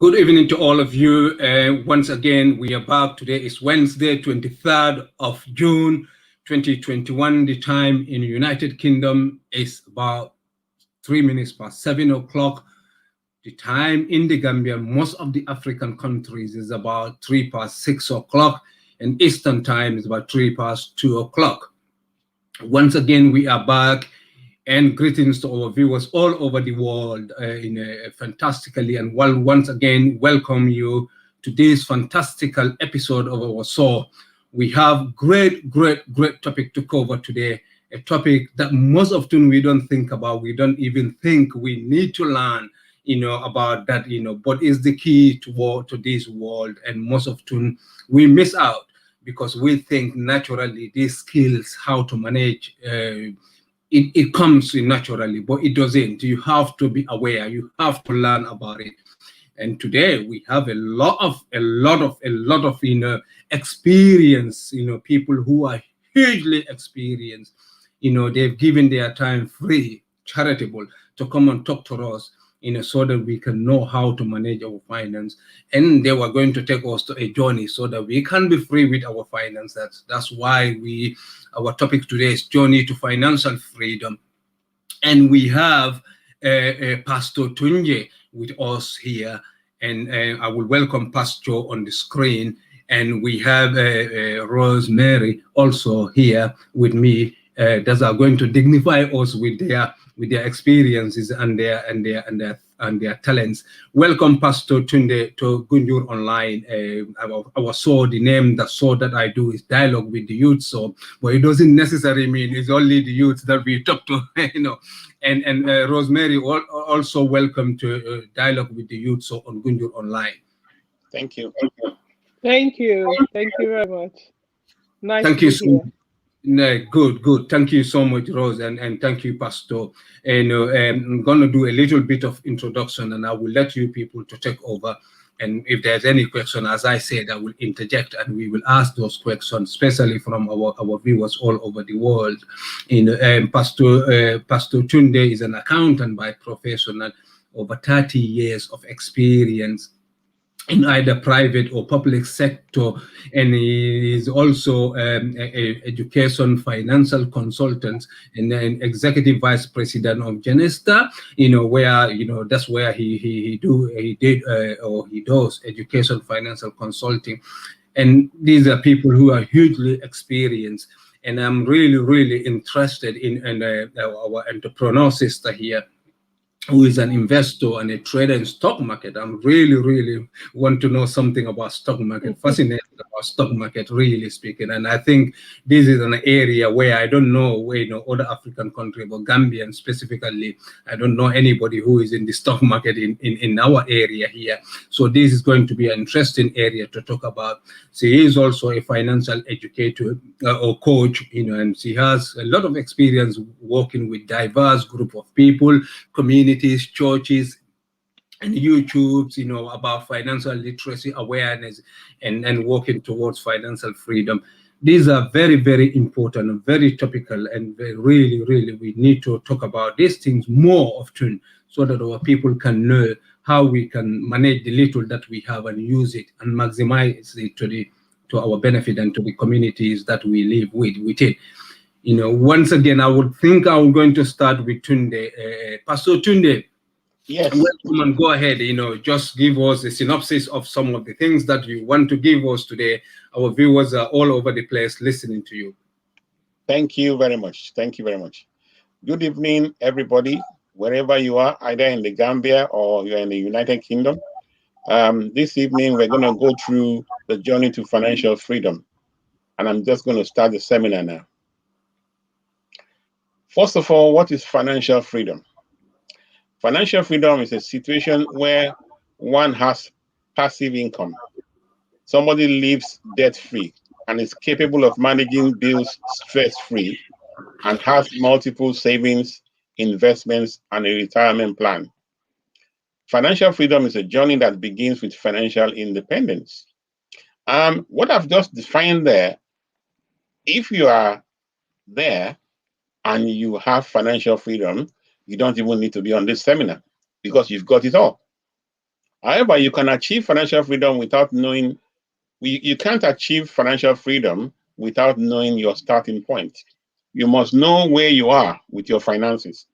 Good evening to all of you. Once again, we are back. Today is Wednesday, 23rd of June, 2021. The time in the United Kingdom is about 3 minutes past 7 o'clock. The time in the Gambia, most of the African countries, is about 3 past 6 o'clock, and Eastern time is about 3 past 2 o'clock. Once again, we are back. And greetings to our viewers all over the world in a fantastically, and once again welcome you to this fantastical episode of our show. We have great topic to cover today, a topic that most often we don't think about, we don't even think we need to learn about that, but is the key to this world, and most often we miss out because we think naturally these skills, how to manage it comes naturally, but it doesn't. You have to be aware. You have to learn about it. And today we have a lot of experience. People who are hugely experienced. They've given their time free, charitable, to come and talk to us. So that we can know how to manage our finance, and they were going to take us to a journey so that we can be free with our finances. That's why our topic today is journey to financial freedom, and we have Pastor Tunji with us here, and I will welcome Pastor on the screen, and we have Rosemary also here with me. That are going to dignify us with their experiences and their talents. Welcome, Pastor Tunde, to Gunjur Online. Our show, the name that show that I do is Dialogue with the Youth. So, but it doesn't necessarily mean it's only the youth that we talk to, And Rosemary, also welcome to Dialogue with the Youth, so on Gunjur Online. Thank you. Thank you. Thank you very much. Nice. Thank you so much. No, good. Thank you so much, Rose, and thank you, Pastor. And I'm going to do a little bit of introduction, and I will let you people to take over. And if there's any question, as I said, I will interject, and we will ask those questions, especially from our viewers all over the world. Pastor Tunde is an accountant by profession and over 30 years of experience in either private or public sector, and he is also an education financial consultant and an executive vice president of Genesta, where that's where he does education financial consulting. And these are people who are hugely experienced, and I'm really interested in our entrepreneur sister here, who is an investor and a trader in stock market. I'm really want to know something about stock market, fascinated about stock market, really speaking. And I think this is an area where I don't know, other African country, but Gambian specifically, I don't know anybody who is in the stock market in our area here. So this is going to be an interesting area to talk about. She is also a financial educator or coach, and she has a lot of experience working with diverse group of people, communities, churches, and YouTubes, about financial literacy awareness and working towards financial freedom. These are very important and very topical, and really we need to talk about these things more often so that our people can know how we can manage the little that we have and use it and maximize it to our benefit and to the communities that we live within. Once again, I would think I'm going to start with Tunde. Pastor Tunde, yes, welcome, and go ahead. Just give us a synopsis of some of the things that you want to give us today. Our viewers are all over the place listening to you. Thank you very much. Good evening, everybody, wherever you are, either in the Gambia or you're in the United Kingdom. This evening, we're going to go through the journey to financial freedom, and I'm just going to start the seminar now. First of all, what is financial freedom? Financial freedom is a situation where one has passive income. Somebody lives debt-free and is capable of managing bills stress-free and has multiple savings, investments, and a retirement plan. Financial freedom is a journey that begins with financial independence. What I've just defined there, if you are there and you have financial freedom, you don't even need to be on this seminar because you've got it all. However, you can achieve financial freedom without knowing, you can't achieve financial freedom without knowing your starting point. You must know where you are with your finances.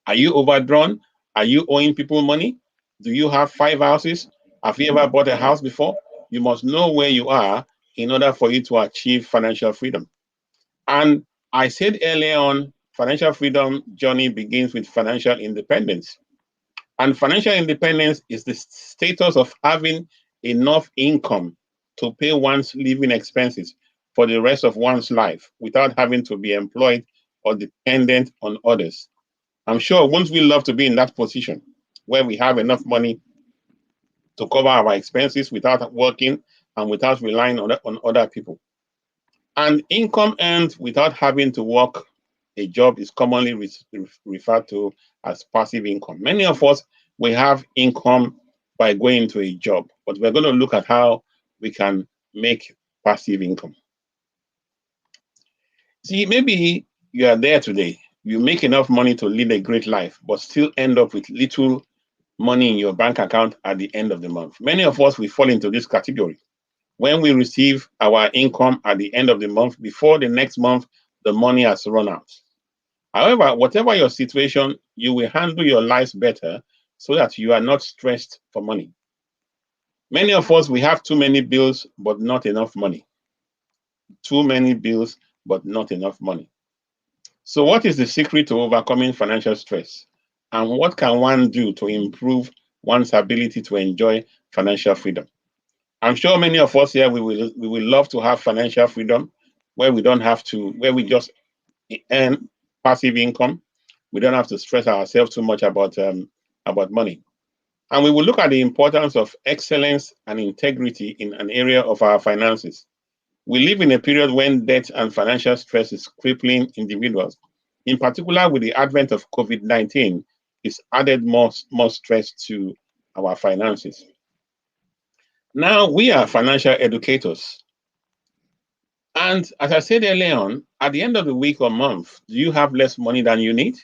Are you overdrawn? Are you owing people money? Do you have 5 houses? Have you ever bought a house before? You must know where you are in order for you to achieve financial freedom. And I said earlier on, financial freedom journey begins with financial independence. And financial independence is the status of having enough income to pay one's living expenses for the rest of one's life without having to be employed or dependent on others. I'm sure won't we love to be in that position where we have enough money to cover our expenses without working and without relying on other people. And income earned without having to work a job is commonly referred to as passive income. Many of us, we have income by going to a job, but we're going to look at how we can make passive income. See, maybe you are there today, you make enough money to lead a great life, but still end up with little money in your bank account at the end of the month. Many of us, we fall into this category. When we receive our income at the end of the month, before the next month, the money has run out. However, whatever your situation, you will handle your lives better so that you are not stressed for money. Many of us, we have too many bills, but not enough money. Too many bills, but not enough money. So what is the secret to overcoming financial stress? And what can one do to improve one's ability to enjoy financial freedom? I'm sure many of us here, we will love to have financial freedom where we don't have to, where we just earn passive income. We don't have to stress ourselves too much about money. And we will look at the importance of excellence and integrity in an area of our finances. We live in a period when debt and financial stress is crippling individuals. In particular, with the advent of COVID-19, it's added more stress to our finances. Now, we are financial educators. And as I said earlier on, at the end of the week or month, do you have less money than you need?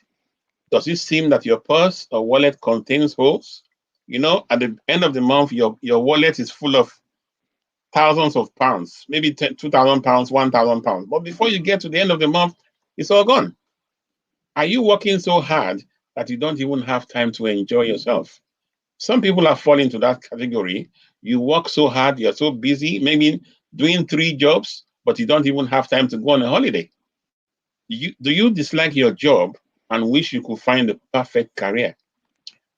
Does it seem that your purse or wallet contains holes? You know, at the end of the month, your wallet is full of thousands of pounds, maybe 2,000 pounds, 1,000 pounds. But before you get to the end of the month, it's all gone. Are you working so hard that you don't even have time to enjoy yourself? Some people are falling into that category. You work so hard, you're so busy, maybe doing 3 jobs, but you don't even have time to go on a holiday. Do you dislike your job and wish you could find the perfect career?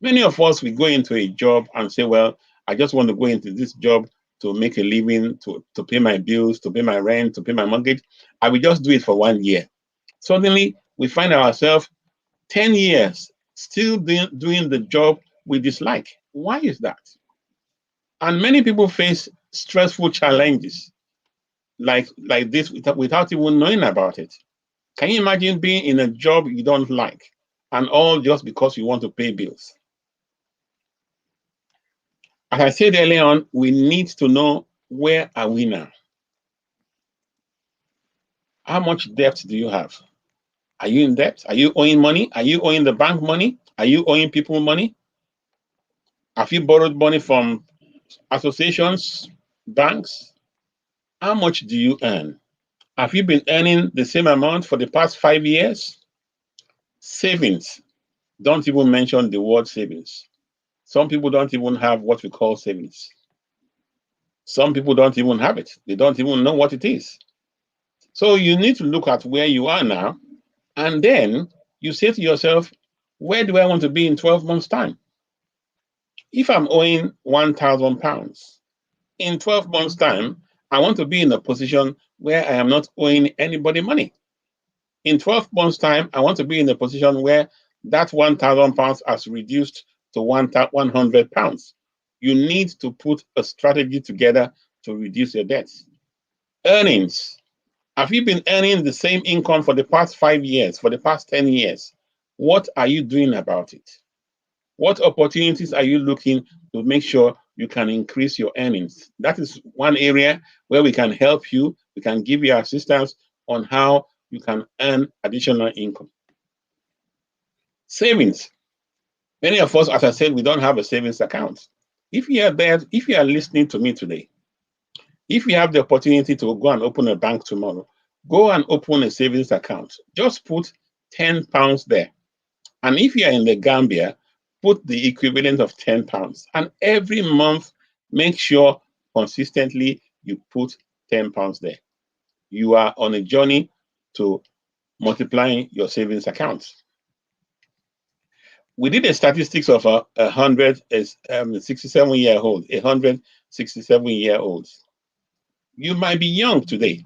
Many of us, we go into a job and say, well, I just want to go into this job to make a living, to pay my bills, to pay my rent, to pay my mortgage. I will just do it for 1 year. Suddenly, we find ourselves 10 years still doing the job we dislike. Why is that? And many people face stressful challenges like this without even knowing about it. Can you imagine being in a job you don't like, and all just because you want to pay bills? As I said earlier on, we need to know, where are we now? How much debt do you have? Are you in debt? Are you owing money? Are you owing the bank money? Are you owing people money? Have you borrowed money from associations, banks? How much do you earn? Have you been earning the same amount for the past 5 years? Savings. Don't even mention the word savings. Some people don't even have what we call savings. Some people don't even have it. They don't even know what it is. So you need to look at where you are now, and then you say to yourself, where do I want to be in 12 months' time? If I'm owing 1,000 pounds, in 12 months' time, I want to be in a position where I am not owing anybody money. In 12 months' time, I want to be in a position where that 1,000 pounds has reduced to 100 pounds. You need to put a strategy together to reduce your debts. Earnings. Have you been earning the same income for the past 5 years, for the past 10 years? What are you doing about it? What opportunities are you looking to make sure you can increase your earnings? That is one area where we can help you. We can give you assistance on how you can earn additional income. Savings. Many of us, as I said, we don't have a savings account. If you are there, if you are listening to me today, if you have the opportunity to go and open a bank tomorrow, go and open a savings account. Just put £10 there. And if you are in the Gambia, put the equivalent of £10. And every month, make sure consistently you put £10 there. You are on a journey to multiplying your savings accounts. We did a statistics of 167-year-old, 167-year-olds. You might be young today,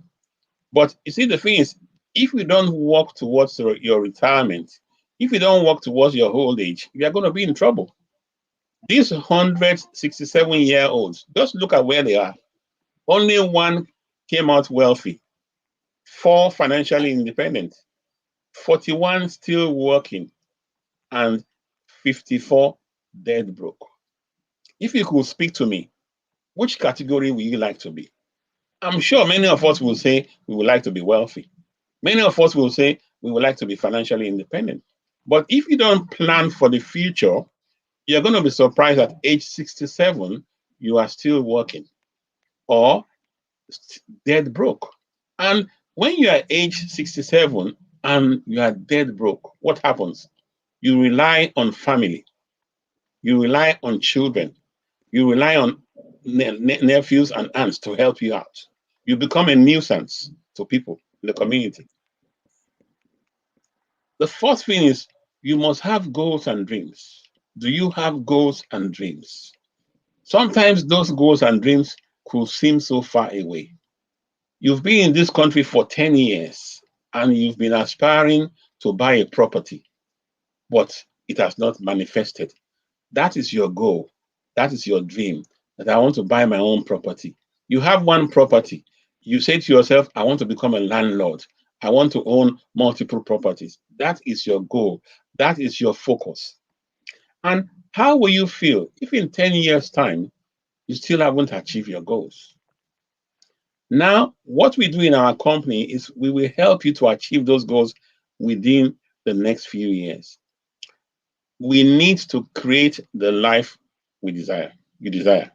but you see, the thing is, if you don't work towards your retirement, if you don't work towards your old age, you are going to be in trouble. These 167-year-olds, just look at where they are. Only one came out wealthy, 4 financially independent, 41 still working, and 54 dead broke. If you could speak to me, which category would you like to be? I'm sure many of us will say we would like to be wealthy. Many of us will say we would like to be financially independent. But if you don't plan for the future, you're going to be surprised at age 67, you are still working or dead broke. And when you are age 67 and you are dead broke, what happens? You rely on family. You rely on children. You rely on nephews and aunts to help you out. You become a nuisance to people in the community. The fourth thing is you must have goals and dreams. Do you have goals and dreams? Sometimes those goals and dreams could seem so far away. You've been in this country for 10 years and you've been aspiring to buy a property, but it has not manifested. That is your goal. That is your dream, that I want to buy my own property. You have one property. You say to yourself, I want to become a landlord. I want to own multiple properties. That is your goal. That is your focus. And how will you feel if in 10 years' time, you still haven't achieved your goals? Now, what we do in our company is we will help you to achieve those goals within the next few years. We need to create the life we desire. You desire.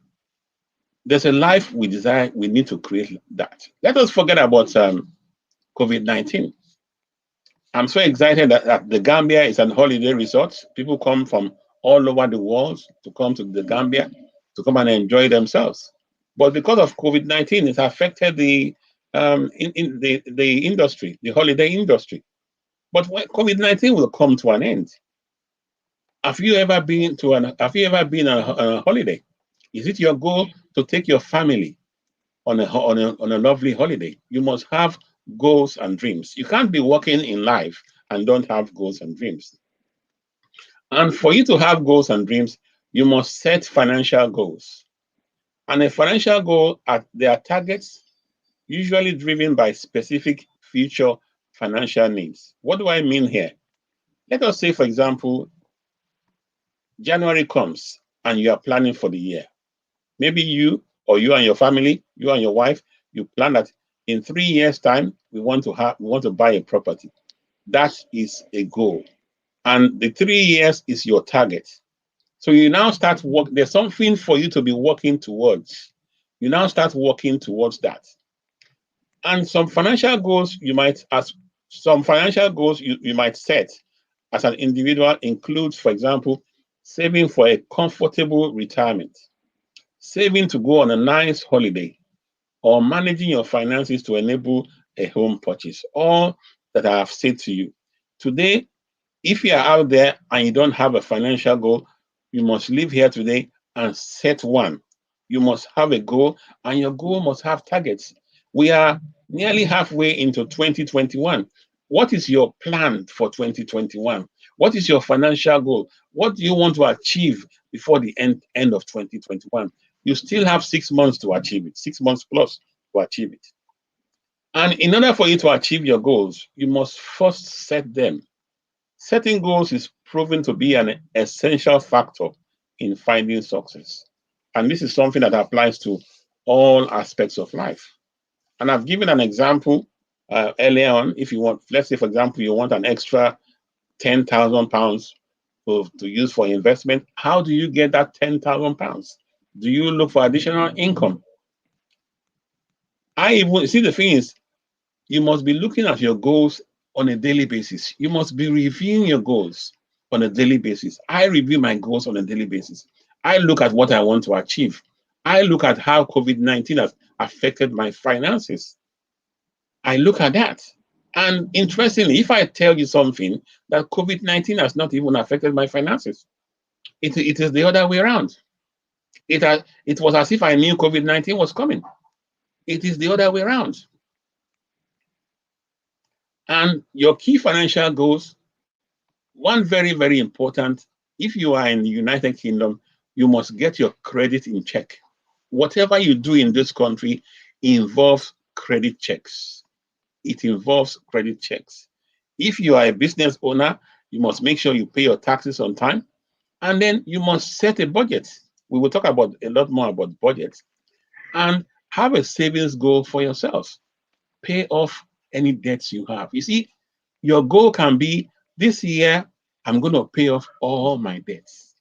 There's a life we desire. We need to create that. Let us forget about COVID-19. I'm so excited that the Gambia is an holiday resort. People come from all over the world to come to the Gambia to come and enjoy themselves. But because of COVID-19, it affected the industry, the holiday industry. But when COVID-19 will come to an end. Have you ever been on a holiday? Is it your goal to take your family on a lovely holiday? You must have goals and dreams. You can't be working in life and don't have goals and dreams. And for you to have goals and dreams, you must set financial goals. And a financial goal, they are targets usually driven by specific future financial needs. What do I mean here? Let us say, for example, January comes and you are planning for the year. Maybe you and your family, you and your wife, you plan that in 3 years' time, we want to buy a property. That is a goal. And the 3 years is your target. So you now start work. There's something for you to be working towards. You now start working towards that. And some financial goals you might set as an individual includes, for example, saving for a comfortable retirement, saving to go on a nice holiday, or managing your finances to enable a home purchase. All that I have said to you. Today, if you are out there and you don't have a financial goal, you must leave here today and set one. You must have a goal, and your goal must have targets. We are nearly halfway into 2021. What is your plan for 2021? What is your financial goal? What do you want to achieve before the end of 2021? You still have 6 months to achieve it, 6 months plus to achieve it. And in order for you to achieve your goals, you must first set them. Setting goals is proven to be an essential factor in finding success. And this is something that applies to all aspects of life. And I've given an example earlier on. If you want, let's say, for example, you want an extra £10,000 to use for investment. How do you get that £10,000? Do you look for additional income? I even see, the thing is, you must be looking at your goals on a daily basis. You must be reviewing your goals on a daily basis. I review my goals on a daily basis. I look at what I want to achieve. I look at how COVID-19 has affected my finances. I look at that. And interestingly, if I tell you something that COVID-19 has not even affected my finances, it is the other way around. It was as if I knew COVID-19 was coming. It is the other way around. And your key financial goals, one very, very important, if you are in the United Kingdom, you must get your credit in check. Whatever you do in this country involves credit checks. It involves credit checks. If you are a business owner, you must make sure you pay your taxes on time. And then you must set a budget. We will talk about a lot more about budgets. And have a savings goal for yourself. Pay off any debts you have. You see, your goal can be, this year, I'm going to pay off all my debts.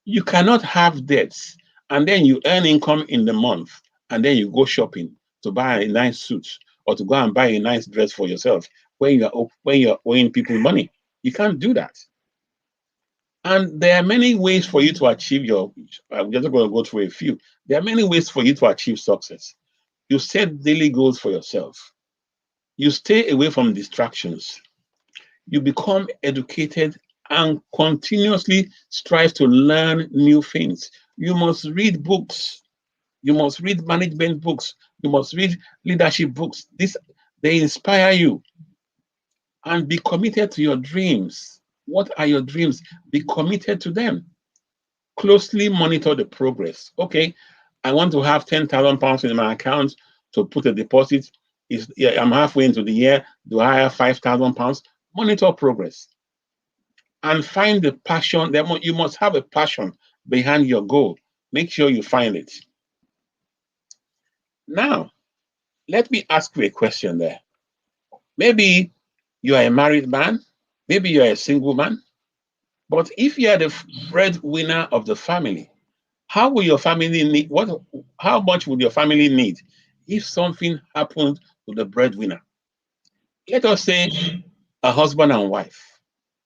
You cannot have debts and then you earn income in the month and then you go shopping to buy a nice suit or to go and buy a nice dress for yourself when you're owing people money. You can't do that. And there are many ways for you to achieve your, I'm just going to go through a few. There are many ways for you to achieve success. You set daily goals for yourself. You stay away from distractions. You become educated and continuously strive to learn new things. You must read books. You must read management books. You must read leadership books. They inspire you. And be committed to your dreams. What are your dreams? Be committed to them. Closely monitor the progress. Okay, I want to have £10,000 in my account to put a deposit. I'm halfway into the year. Do I have £5,000? Monitor progress. And find the passion. You must have a passion behind your goal. Make sure you find it. Now, let me ask you a question there. Maybe you are a married man. Maybe you are a single man. But if you are the breadwinner of the family, how will your family need? How much would your family need if something happened to the breadwinner? Let us say a husband and wife.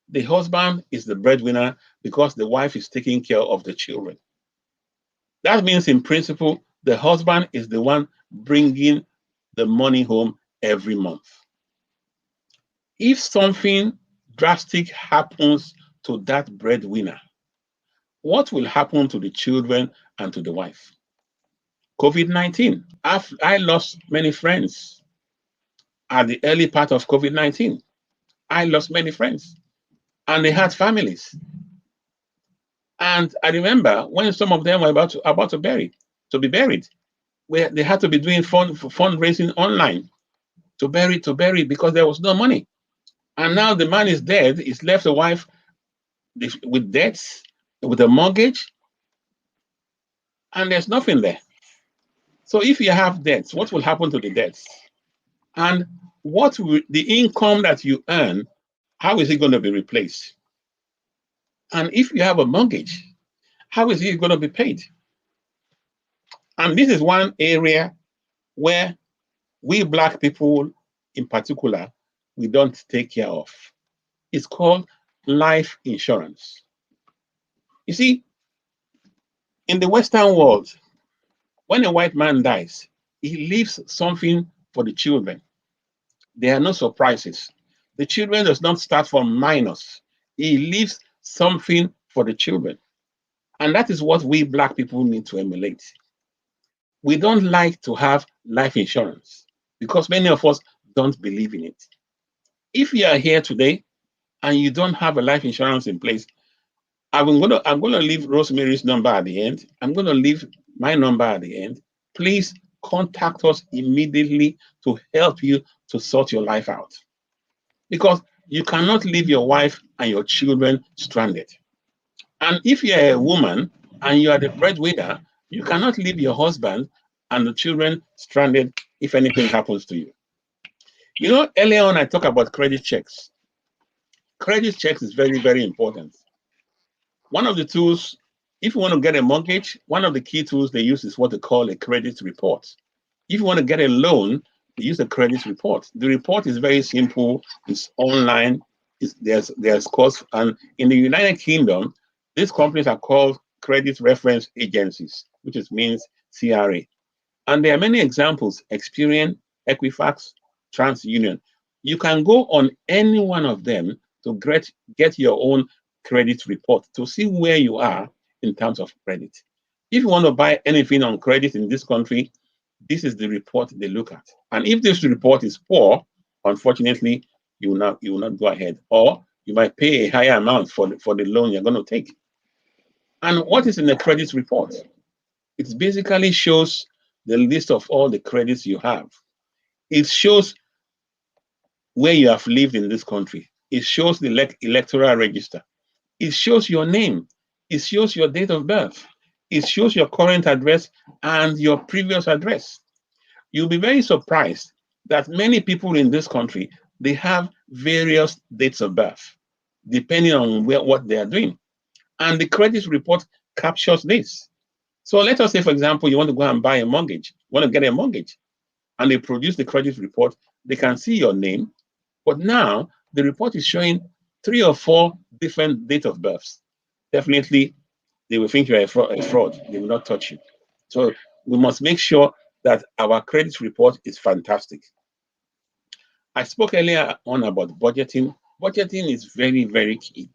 The husband is the breadwinner because the wife is taking care of the children. That means, in principle, the husband is the one bringing the money home every month. If something drastic happens to that breadwinner, what will happen to the children and to the wife? COVID-19. I lost many friends at the early part of COVID-19. I lost many friends, and they had families. And I remember when some of them were about to be buried, where they had to be doing fundraising online to bury because there was no money. And now the man is dead. He's left a wife with debts, with a mortgage, and there's nothing there. So if you have debts, what will happen to the debts? And what will the income that you earn, how is it going to be replaced? And if you have a mortgage, how is it going to be paid? And this is one area where we Black people in particular, we don't take care of. It's called life insurance. You see, in the Western world, when a white man dies, he leaves something for the children. There are no surprises. The children does not start from minus. He leaves something for the children. And that is what we Black people need to emulate. We don't like to have life insurance because many of us don't believe in it. If you are here today and you don't have a life insurance in place, I'm going to leave Rosemary's number at the end. I'm going to leave my number at the end. Please contact us immediately to help you to sort your life out. Because you cannot leave your wife and your children stranded. And if you're a woman and you are the breadwinner, you cannot leave your husband and the children stranded if anything happens to you. You know, earlier on I talked about credit checks. Credit checks is very, very important. One of the tools, if you want to get a mortgage, one of the key tools they use is what they call a credit report. If you want to get a loan, they use a credit report. The report is very simple. It's online. There's cost. And in the United Kingdom, these companies are called credit reference agencies, which means CRA. And there are many examples: Experian, Equifax, TransUnion. You can go on any one of them to get your own credit report to see where you are in terms of credit. If you want to buy anything on credit in this country, this is the report they look at. And if this report is poor, unfortunately, you will not go ahead, or you might pay a higher amount for the loan you're going to take. And what is in the credit report? It basically shows the list of all the credits you have. It shows where you have lived in this country. It shows the electoral register. It shows your name. It shows your date of birth. It shows your current address and your previous address. You'll be very surprised that many people in this country, they have various dates of birth, depending on what they are doing. And the credit report captures this. So let us say, for example, you want to go and buy a mortgage, want to get a mortgage, and they produce the credit report. They can see your name, but now the report is showing 3 or 4 different date of births. Definitely, they will think you're a fraud. They will not touch you. So we must make sure that our credit report is fantastic. I spoke earlier on about budgeting. Budgeting is very, very key.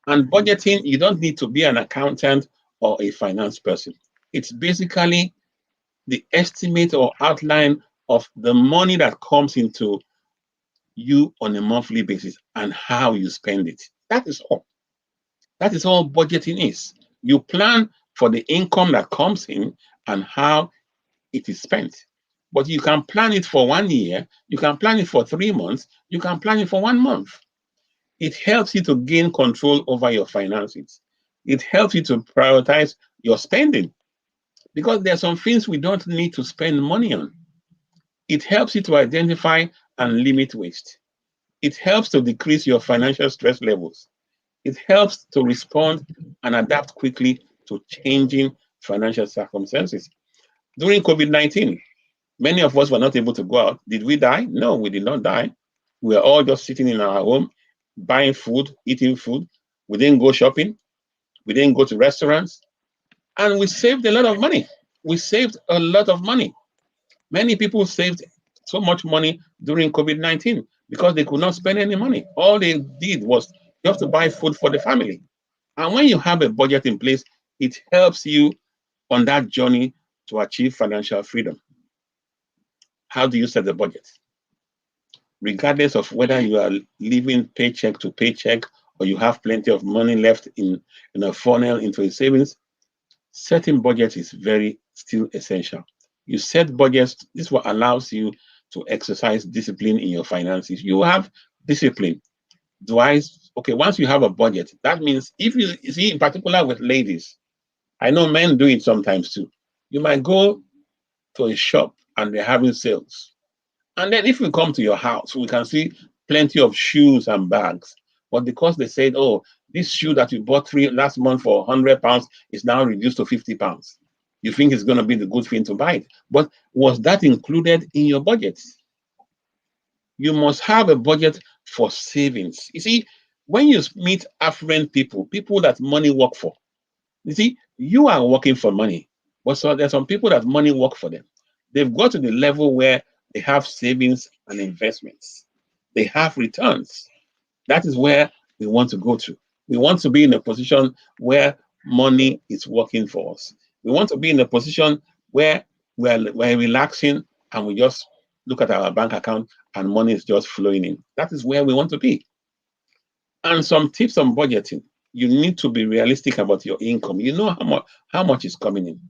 And budgeting, you don't need to be an accountant or a finance person. It's basically the estimate or outline of the money that comes into you on a monthly basis and how you spend it. That is all. That is all budgeting is. You plan for the income that comes in and how it is spent. But you can plan it for 1 year, you can plan it for 3 months, you can plan it for 1 month. It helps you to gain control over your finances. It helps you to prioritize your spending, because there are some things we don't need to spend money on. It helps you to identify and limit waste. It helps to decrease your financial stress levels. It helps to respond and adapt quickly to changing financial circumstances. During COVID-19, many of us were not able to go out. Did we die? No, we did not die. We were all just sitting in our home, buying food, eating food. We didn't go shopping. We didn't go to restaurants. And we saved a lot of money. We saved a lot of money. Many people saved so much money during COVID-19 because they could not spend any money. All they did was just to buy food for the family. And when you have a budget in place, it helps you on that journey to achieve financial freedom. How do you set the budget? Regardless of whether you are living paycheck to paycheck or you have plenty of money left in a funnel into a savings, setting budget is still essential. You set budgets. This is what allows you to exercise discipline in your finances. You have discipline. Okay, once you have a budget, that means if you see, in particular with ladies, I know men do it sometimes too. You might go to a shop and they're having sales. And then if we come to your house, we can see plenty of shoes and bags. But because they said, oh, this shoe that you bought last month for £100 is now reduced to £50. You think it's going to be the good thing to buy it. But was that included in your budget? You must have a budget for savings. You see, when you meet affluent people, people that money work for, you see, you are working for money. But so there's some people that money work for them. They've got to the level where they have savings and investments. They have returns. That is where we want to go to. We want to be in a position where money is working for us. We want to be in a position where we're relaxing and we just look at our bank account and money is just flowing in. That is where we want to be. And some tips on budgeting. You need to be realistic about your income. You know how much is coming in.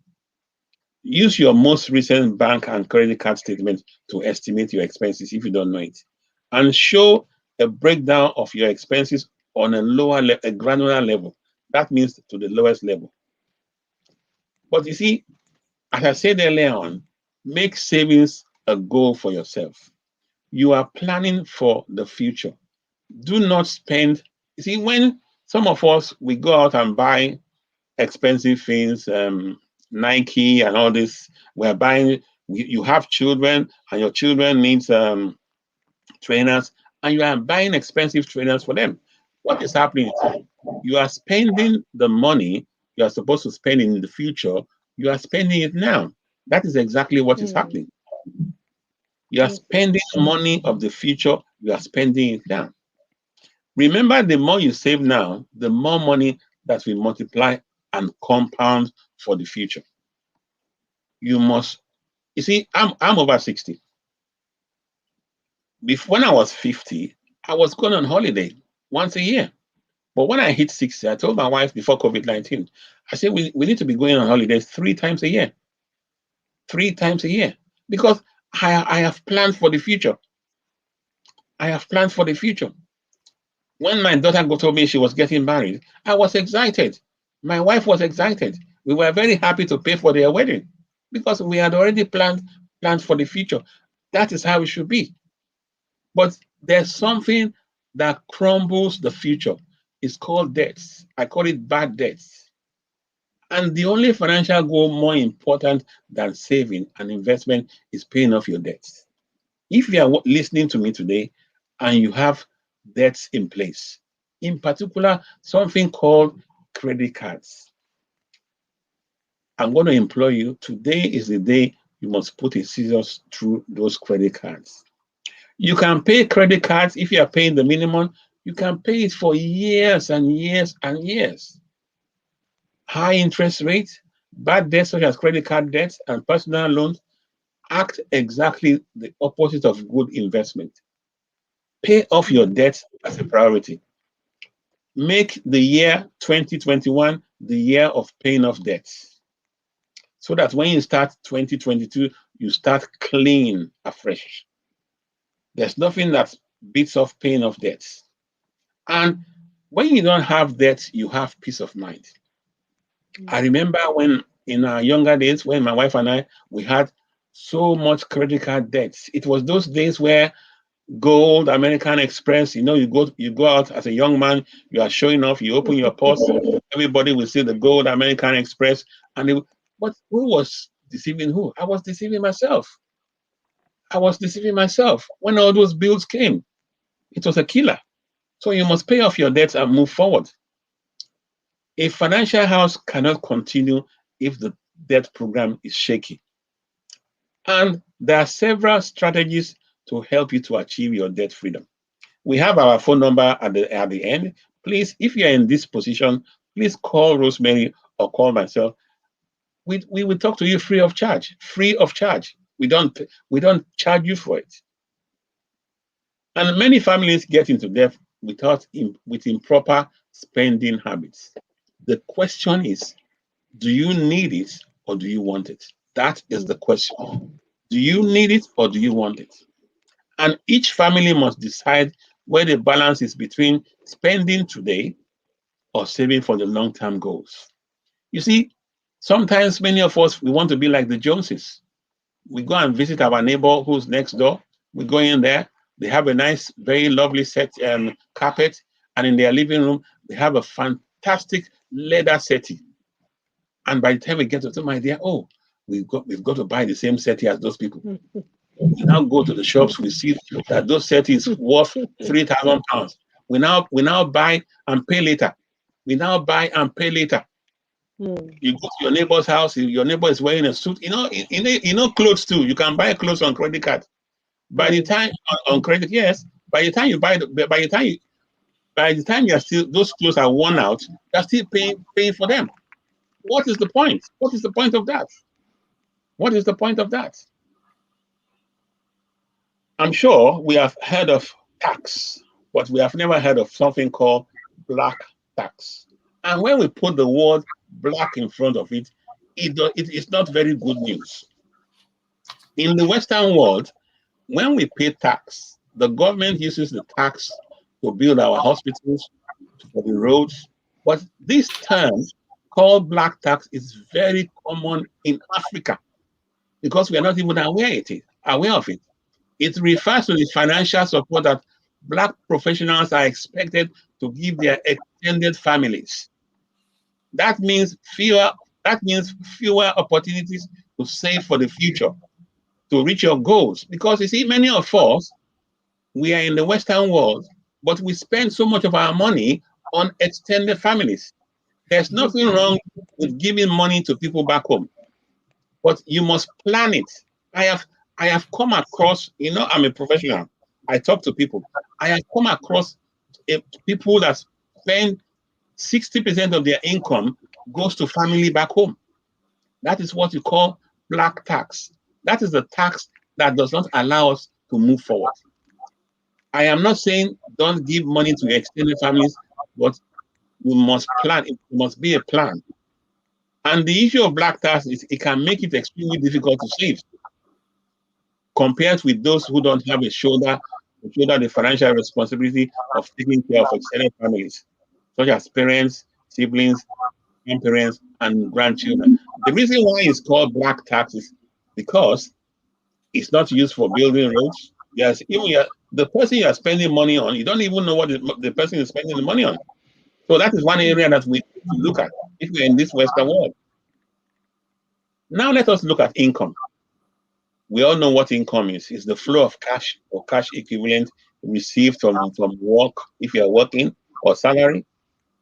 Use your most recent bank and credit card statement to estimate your expenses if you don't know it. And show a breakdown of your expenses on a granular level. That means to the lowest level. But you see, as I said earlier on, make savings a goal for yourself. You are planning for the future. Do not spend. You see, when Some of us, we go out and buy expensive things, Nike and all this. We're buying, you have children and your children needs trainers, and you are buying expensive trainers for them. What is happening is you are spending the money you are supposed to spend in the future, you are spending it now. That is exactly what is happening. You are spending money of the future, you are spending it now. Remember, the more you save now, the more money that will multiply and compound for the future. You must, you see, I'm over 60. Before, when I was 50, I was going on holiday once a year. But when I hit 60, I told my wife before COVID-19, I said, we need to be going on holidays 3 times a year. 3 times a year. Because I have planned for the future. I have planned for the future. When my daughter told me she was getting married, I was excited. My wife was excited. We were very happy to pay for their wedding because we had already planned for the future. That is how it should be. But there's something that crumbles the future. It's called debts. I call it bad debts. And the only financial goal more important than saving and investment is paying off your debts. If you are listening to me today and you have debts in place, in particular, something called credit cards, I'm going to implore you, today is the day you must put a scissors through those credit cards. You can pay credit cards if you are paying the minimum. You can pay it for years and years and years. High interest rates, bad debts such as credit card debts and personal loans act exactly the opposite of good investment. Pay off your debts as a priority. Make the year 2021 the year of paying off debts, so that when you start 2022, you start clean afresh. There's nothing that beats off paying off debts. And when you don't have debts, you have peace of mind. I remember when in our younger days, when my wife and I, we had so much credit card debts. It was those days where Gold, American Express, you go out as a young man, you are showing off, you open your purse, everybody will see the Gold, American Express. But who was deceiving who? I was deceiving myself. I was deceiving myself. When all those bills came, it was a killer. So you must pay off your debts and move forward. A financial house cannot continue if the debt program is shaky. And there are several strategies to help you to achieve your debt freedom. We have our phone number at the end. Please, if you're in this position, please call Rosemary or call myself. We will talk to you free of charge. Free of charge. We don't charge you for it. And many families get into debt with improper spending habits. The question is, do you need it or do you want it? That is the question. Do you need it or do you want it? And each family must decide where the balance is between spending today or saving for the long-term goals. You see, sometimes many of us, we want to be like the Joneses. We go and visit our neighbor who's next door. We go in there. They have a nice, very lovely set carpet. And in their living room, they have a fantastic leather settee. And by the time we get to them, idea, oh, we've got to buy the same settee as those people. We now go to the shops, we see that those settees is worth £3,000. We now buy and pay later. We now buy and pay later. You go to your neighbor's house, your neighbor is wearing a suit. You know clothes too. You can buy clothes on credit card. By the time on credit, yes. By the time you buy, by the time you're still, those clothes are worn out, you're still paying for them. What is the point? What is the point of that? What is the point of that? I'm sure we have heard of tax, but we have never heard of something called black tax. And when we put the word black in front of it, it's not very good news. In the Western world, when we pay tax, the government uses the tax to build our hospitals, for the roads. But this term called black tax is very common in Africa because we are not even aware of it. It refers to the financial support that Black professionals are expected to give their extended families. That means fewer opportunities to save for the future, to reach your goals. Because you see, many of us, we are in the Western world, but we spend so much of our money on extended families. There's nothing wrong with giving money to people back home, but you must plan it. I have come across, I'm a professional. I talk to people. I have come across people that spend 60% of their income goes to family back home. That is what you call black tax. That is the tax that does not allow us to move forward. I am not saying don't give money to extended families, but you must plan. It must be a plan. And the issue of black tax is it can make it extremely difficult to save compared with those who don't have a shoulder the financial responsibility of taking care of extended families, such as parents, siblings, grandparents, and grandchildren. The reason why it's called black tax is because it's not used for building roads. Yes, even the person you are spending money on, you don't even know what the person is spending the money on. So that is one area that we need to look at if we're in this Western world. Now let us look at income. We all know what income is. It's the flow of cash or cash equivalent received from work, if you are working, or salary,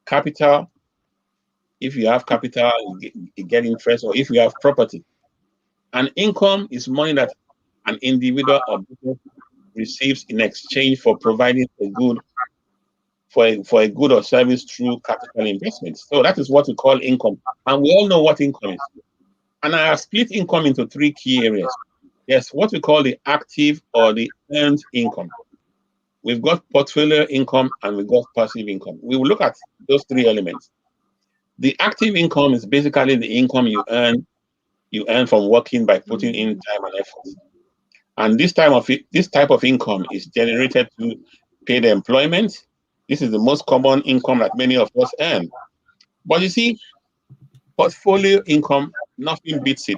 capital. If you have capital, you get interest, or if you have property. And income is money that an individual or business receives in exchange for providing a good for a good or service through capital investments. So that is what we call income. And we all know what income is. And I have split income into three key areas. Yes, what we call the active or the earned income. We've got portfolio income and we've got passive income. We will look at those three elements. The active income is basically the income you earn from working by putting in time and effort. And this type of income is generated through paid employment. This is the most common income that many of us earn. But you see, portfolio income, nothing beats it.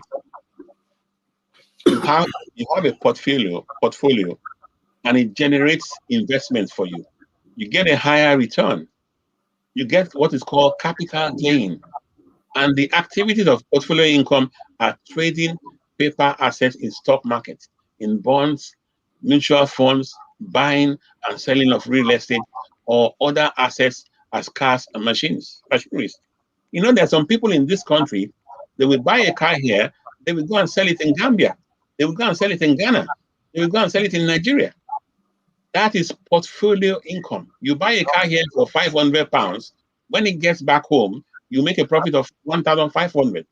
You have a portfolio, and it generates investments for you. You get a higher return. You get what is called capital gain. And the activities of portfolio income are trading paper assets in stock market, in bonds, mutual funds, buying and selling of real estate or other assets as cars and machineries. There are some people in this country, they will buy a car here, they will go and sell it in Gambia, they will go and sell it in Ghana, they will go and sell it in Nigeria. That is portfolio income. You buy a car here for £500. When it gets back home, you make a profit of 1,500.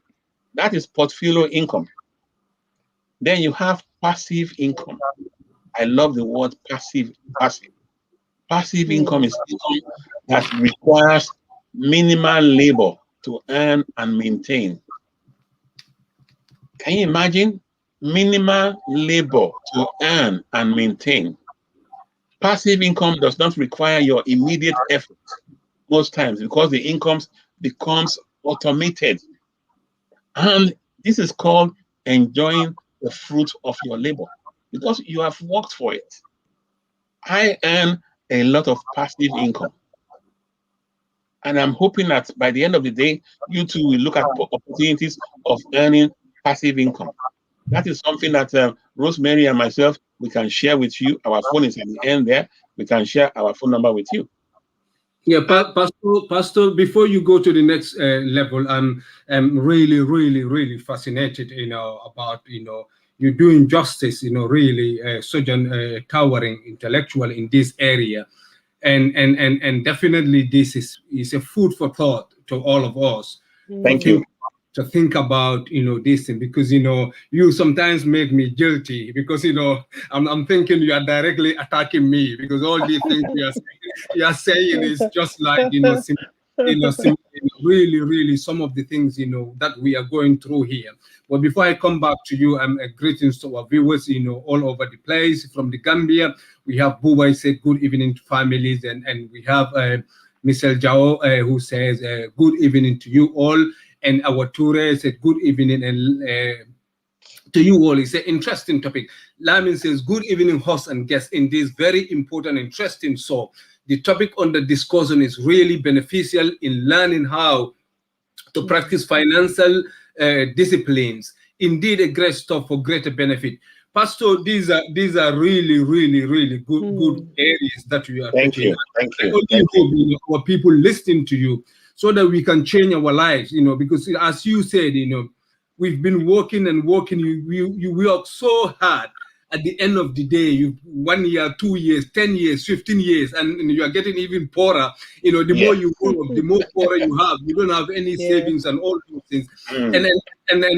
That is portfolio income. Then you have passive income. I love the word passive. Passive income is income that requires minimal labor to earn and maintain. Can you imagine? Minimal labor to earn and maintain. Passive income does not require your immediate effort most times because the income becomes automated. And this is called enjoying the fruit of your labor because you have worked for it. I earn a lot of passive income. And I'm hoping that by the end of the day, you too will look at opportunities of earning passive income. That is something that Rosemary and myself, we can share with you. Our phone is at the end there. We can share our phone number with you. Yeah, Pastor, before you go to the next level, I'm really, really, really fascinated, about, you're doing justice, really such an towering intellectual in this area. And definitely this is a food for thought to all of us. Thank you. To think about this thing, because you sometimes make me guilty because I'm thinking you are directly attacking me because all these things you are saying is just like really some of the things that we are going through here. But before I come back to you, greetings to our viewers all over the place. From the Gambia, we have Bubai said good evening to families, and we have Michelle Jao who says good evening to you all. And our Toure said, good evening, and to you all. It's an interesting topic. Lamin says, good evening, hosts and guests, in this very important, interesting show. The topic under discussion is really beneficial in learning how to practice financial disciplines. Indeed, a great stuff for greater benefit. Pastor, these are really good areas that we are Thank taking. you. Thank I you. only Thank hope you. our people listening to you so that we can change our lives, because as you said, we've been working and working. You work so hard. At the end of the day, you 1 year, 2 years, 10 years, 15 years, and you are getting even poorer. The more Yes. you work, the more poorer you have. You don't have any Yeah. savings and all those things. Mm.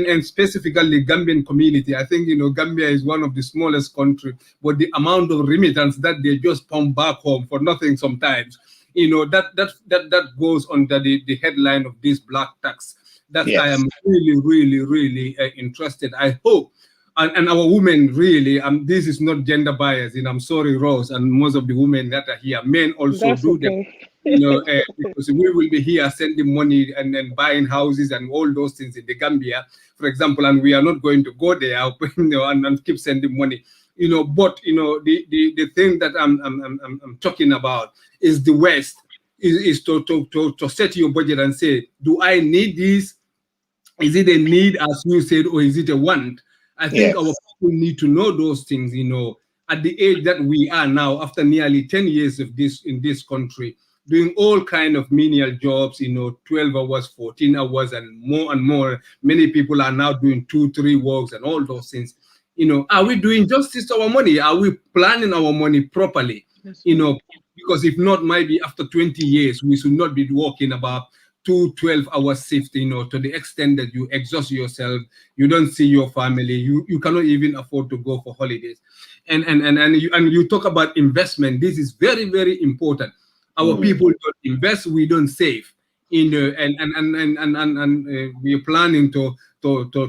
And specifically Gambian community, I think Gambia is one of the smallest country, but the amount of remittance that they just pump back home for nothing sometimes, that goes under the headline of this black tax. That I Yes. am really interested. I hope. And our women really, this is not gender bias, I'm sorry, Rose, and most of the women that are here, men also That's do them, okay. because we will be here sending money and then buying houses and all those things in the Gambia, for example, and we are not going to go there, and keep sending money, but the thing that I'm talking about is the West, is to set your budget and say, do I need this? Is it a need, as you said, or is it a want? I think our Yes. people need to know those things, at the age that we are now, after nearly 10 years of this in this country, doing all kind of menial jobs, 12 hours, 14 hours, and more. Many people are now doing 2, 3 works and all those things. Are we doing justice to our money? Are we planning our money properly? That's Because if not, maybe after 20 years, we should not be working about 12 hour shift, to the extent that you exhaust yourself, you don't see your family, you cannot even afford to go for holidays. And you talk about investment. This is very important. Our people don't invest, we don't save. And we are planning to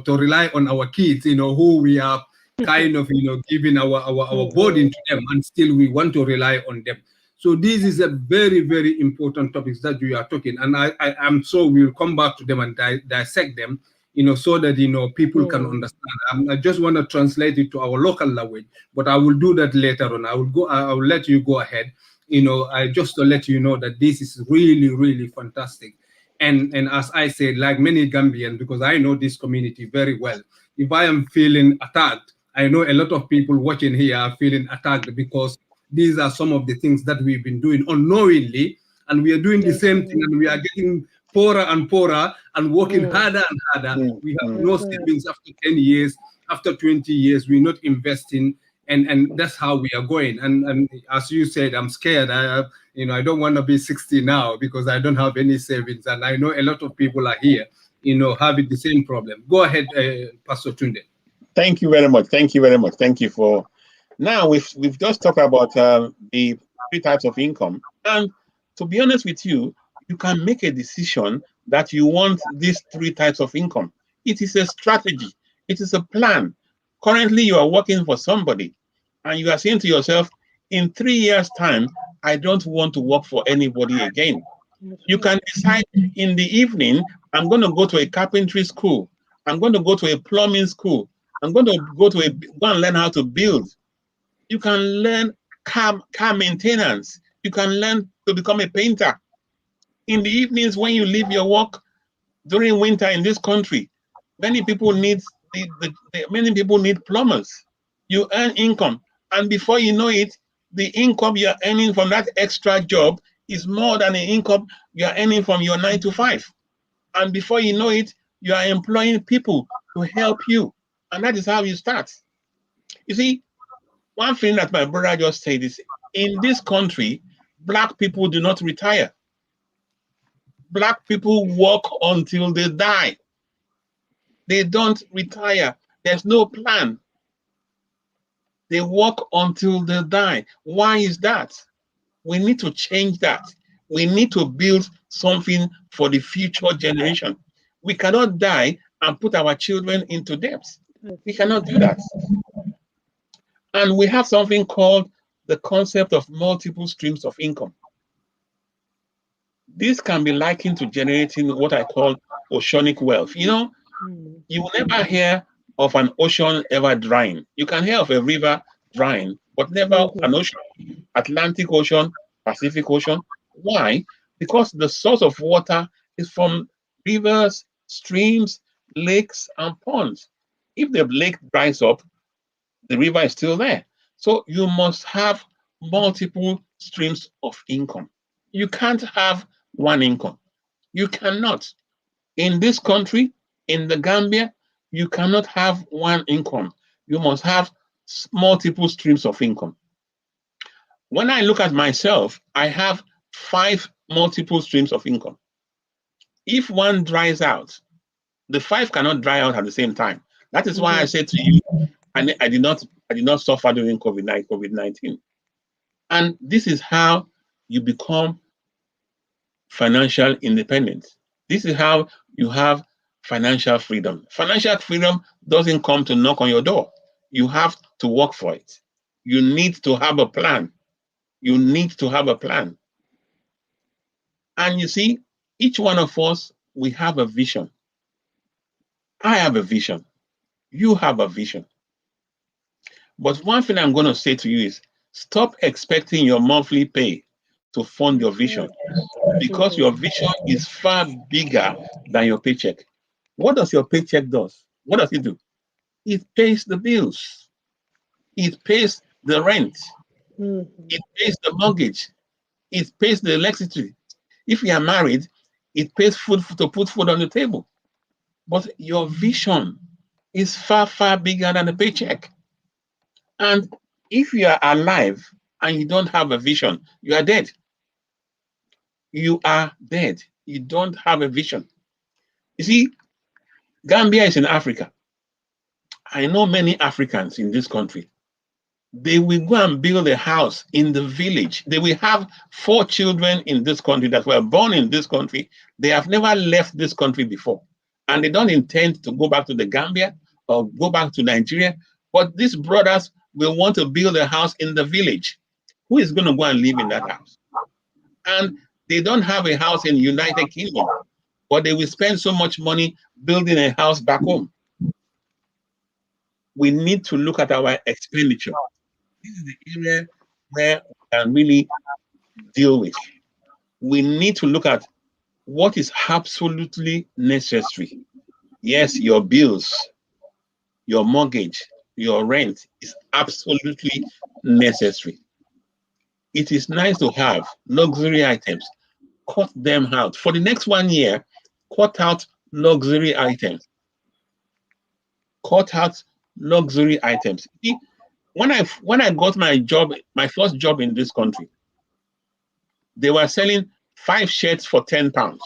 rely on our kids, who we are kind of giving our burden to them, and still we want to rely on them. So this is a very important topics that we are talking, and I'm sure we'll come back to them and dissect them, so that people can understand. I just want to translate it to our local language, but I will do that later on. I will let you go ahead. I just to let you know that this is really fantastic. And as I said, like many Gambians, because I know this community very well, if I am feeling attacked, I know a lot of people watching here are feeling attacked, because these are some of the things that we've been doing unknowingly, and we are doing the same thing, and we are getting poorer and poorer and working harder and harder. We have no savings after 10 years, after 20 years, we're not investing, and that's how we are going. And as you said, I'm scared. I don't want to be 60 now, because I don't have any savings, and I know a lot of people are here, having the same problem. Go ahead, Pastor Tunde. Thank you very much. Thank you very much. Thank you for. Now we've just talked about the 3 types of income, and to be honest with you, you can make a decision that you want these 3 types of income. It is a strategy. It is a plan. Currently, you are working for somebody, and you are saying to yourself, in 3 years' time, I don't want to work for anybody again. You can decide in the evening, I'm going to go to a carpentry school. I'm going to go to a plumbing school. I'm going to go and learn how to build. You can learn car maintenance. You can learn to become a painter. In the evenings, when you leave your work during winter in this country, many people need plumbers. You earn income, and before you know it, the income you're earning from that extra job is more than the income you're earning from your 9 to 5. And before you know it, you are employing people to help you. And that is how you start. You see, one thing that my brother just said is, in this country, Black people do not retire. Black people work until they die. They don't retire. There's no plan. They work until they die. Why is that? We need to change that. We need to build something for the future generation. We cannot die and put our children into debt. We cannot do that. And we have something called the concept of multiple streams of income. This can be likened to generating what I call oceanic wealth. You will never hear of an ocean ever drying. You can hear of a river drying, but never an ocean. Atlantic Ocean, Pacific Ocean. Why? Because the source of water is from rivers, streams, lakes, and ponds. If the lake dries up, the river is still there. So you must have multiple streams of income. You can't have one income. You cannot. In this country, in the Gambia, you cannot have one income. You must have multiple streams of income. When I look at myself, I have 5 multiple streams of income. If one dries out, the 5 cannot dry out at the same time. That is why I said to you, I did not suffer during COVID-19. And this is how you become financial independence. This is how you have financial freedom. Financial freedom doesn't come to knock on your door. You have to work for it. You need to have a plan. You need to have a plan. And you see, each one of us, we have a vision. I have a vision. You have a vision. But one thing I'm going to say to you is stop expecting your monthly pay to fund your vision, because your vision is far bigger than your paycheck. What does your paycheck do? What does it do? It pays the bills. It pays the rent. It pays the mortgage. It pays the electricity. If you are married, it pays food to put food on the table. But your vision is far, far bigger than the paycheck. And if you are alive and you don't have a vision, you are dead. You are dead. You don't have a vision. You see, Gambia is in Africa. I know many Africans in this country. They will go and build a house in the village. They will have 4 children in this country that were born in this country. They have never left this country before. And they don't intend to go back to the Gambia or go back to Nigeria. But these brothers will want to build a house in the village. Who is going to go and live in that house? And they don't have a house in United Kingdom, but they will spend so much money building a house back home. We need to look at our expenditure. This is the area where we can really deal with. We need to look at what is absolutely necessary. Yes, your bills, your mortgage, your rent is absolutely necessary. It is nice to have luxury items. Cut them out. For the next 1 year, cut out luxury items. Cut out luxury items. See, when I got my job, my first job in this country, they were selling 5 shirts for £10.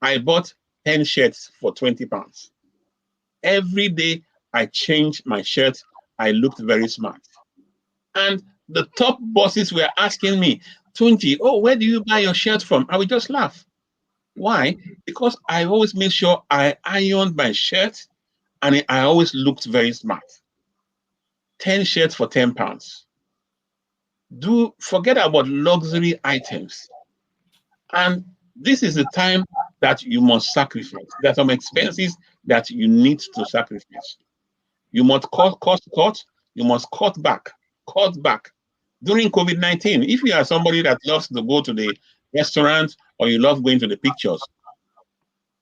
I bought 10 shirts for £20. Every day I changed my shirt. I looked very smart. And the top bosses were asking me, Tunji, oh, where do you buy your shirt from? I would just laugh. Why? Because I always make sure I ironed my shirt and I always looked very smart. 10 shirts for £10. Forget about luxury items. And this is the time that you must sacrifice. There are some expenses that you need to sacrifice. You must cut. You must cut back. Cut back. During COVID-19, if you are somebody that loves to go to the restaurant or you love going to the pictures,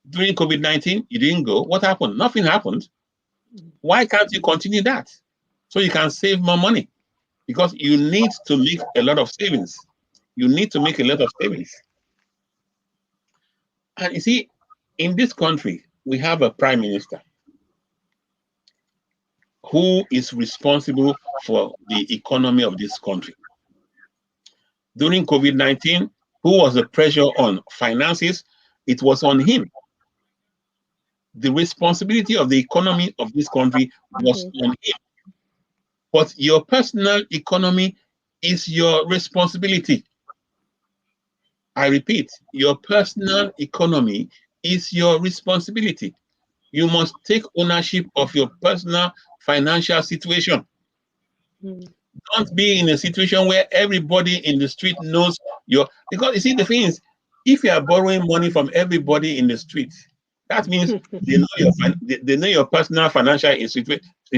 during COVID-19, you didn't go. What happened? Nothing happened. Why can't you continue that? So you can save more money, because you need to make a lot of savings. You need to make a lot of savings. And you see, in this country, we have a prime minister who is responsible for the economy of this country. During COVID-19, who was the pressure on finances? It was on him. The responsibility of the economy of this country was on him. But your personal economy is your responsibility. I repeat, your personal economy is your responsibility. You must take ownership of your personal financial situation. Don't be in a situation where everybody in the street knows because you see, the thing is, if you are borrowing money from everybody in the street, that means they know your personal financial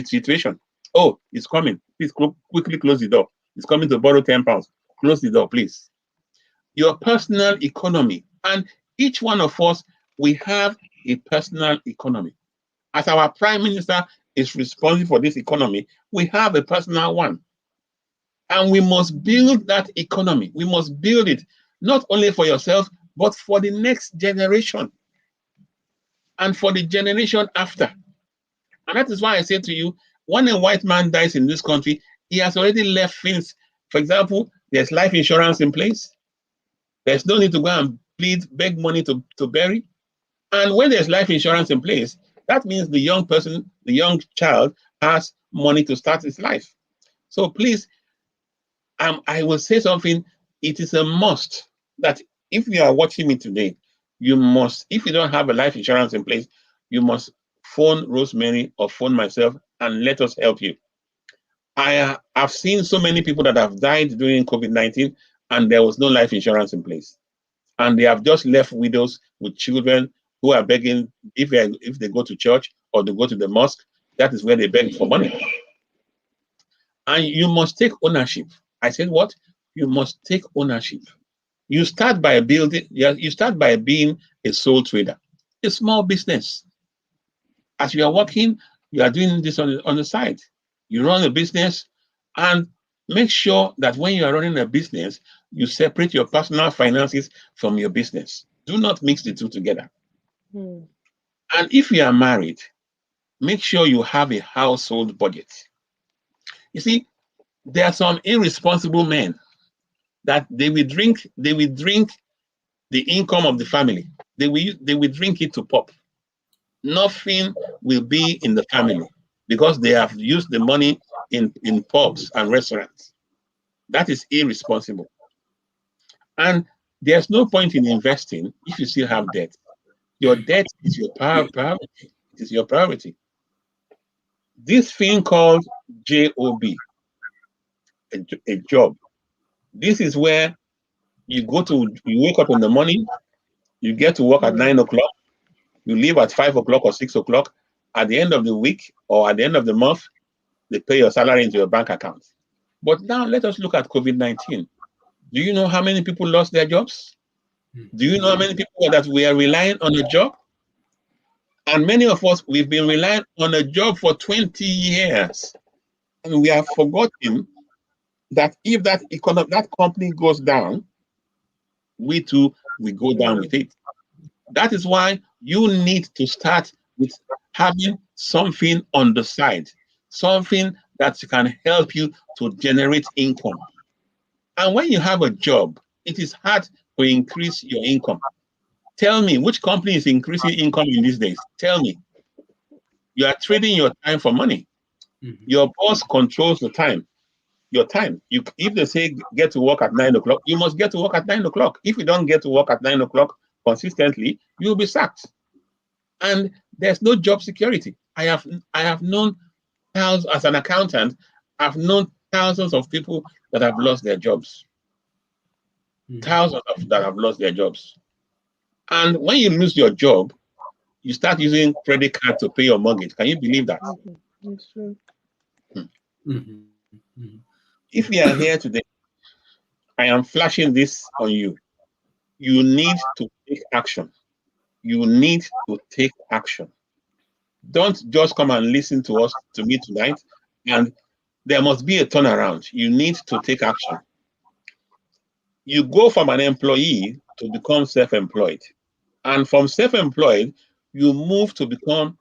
situation. Oh, it's coming. Please quickly close the door. It's coming to borrow £10. Close the door, please. Your personal economy. And each one of us, we have a personal economy. As our prime minister is responsible for this economy, we have a personal one. And we must build that economy. We must build it not only for yourself, but for the next generation and for the generation after. And that is why I say to you, when a white man dies in this country, he has already left things. For example, there's life insurance in place. There's no need to go and plead, beg money to bury. And when there's life insurance in place, that means the young person, the young child has money to start his life. So please, I will say something. It is a must that if you are watching me today, you must, if you don't have a life insurance in place, you must phone Rosemary or phone myself and let us help you. I've seen so many people that have died during COVID-19 and there was no life insurance in place. And they have just left widows with children who are begging, if they go to church or they go to the mosque, that is where they beg for money. And you must take ownership. I said, what? You must take ownership. You start by building, you start by being a sole trader, a small business. As you are working, you are doing this on the side. You run a business and make sure that when you are running a business, you separate your personal finances from your business. Do not mix the two together. Hmm. And if you are married, make sure you have a household budget. You see, there are some irresponsible men that they will drink the income of the family. They will drink it to pop. Nothing will be in the family because they have used the money in pubs and restaurants. That is irresponsible. And there's no point in investing if you still have debt. Your debt is your priority. It is your priority. This thing called JOB, a job. This is where you wake up in the morning, you get to work at 9 o'clock, you leave at 5 o'clock or 6 o'clock. At the end of the week or at the end of the month, they pay your salary into your bank account. But now let us look at COVID-19. Do you know how many people lost their jobs? Do you know how many people that we are relying on a job? And many of us, we've been relying on a job for 20 years. And we have forgotten that if that company goes down, we too will go down with it. That is why you need to start with having something on the side, something that can help you to generate income. And when you have a job, it is hard to increase your income. Tell me, which company is increasing income in these days? Tell me. You are trading your time for money. Your boss controls the time. Your time. If they say get to work at 9 o'clock, you must get to work at 9 o'clock. If you don't get to work at 9 o'clock consistently, you'll be sacked. And there's no job security. I have known thousands, as an accountant, I've known thousands of people that have lost their jobs. Thousands that have lost their jobs. And when you lose your job, you start using credit card to pay your mortgage. Can you believe that? That's true. If you are here today, I am flashing this on you. You need to take action. You need to take action. Don't just come and listen to me tonight, and there must be a turnaround. You need to take action. You go from an employee to become self-employed. And from self-employed, you move to become,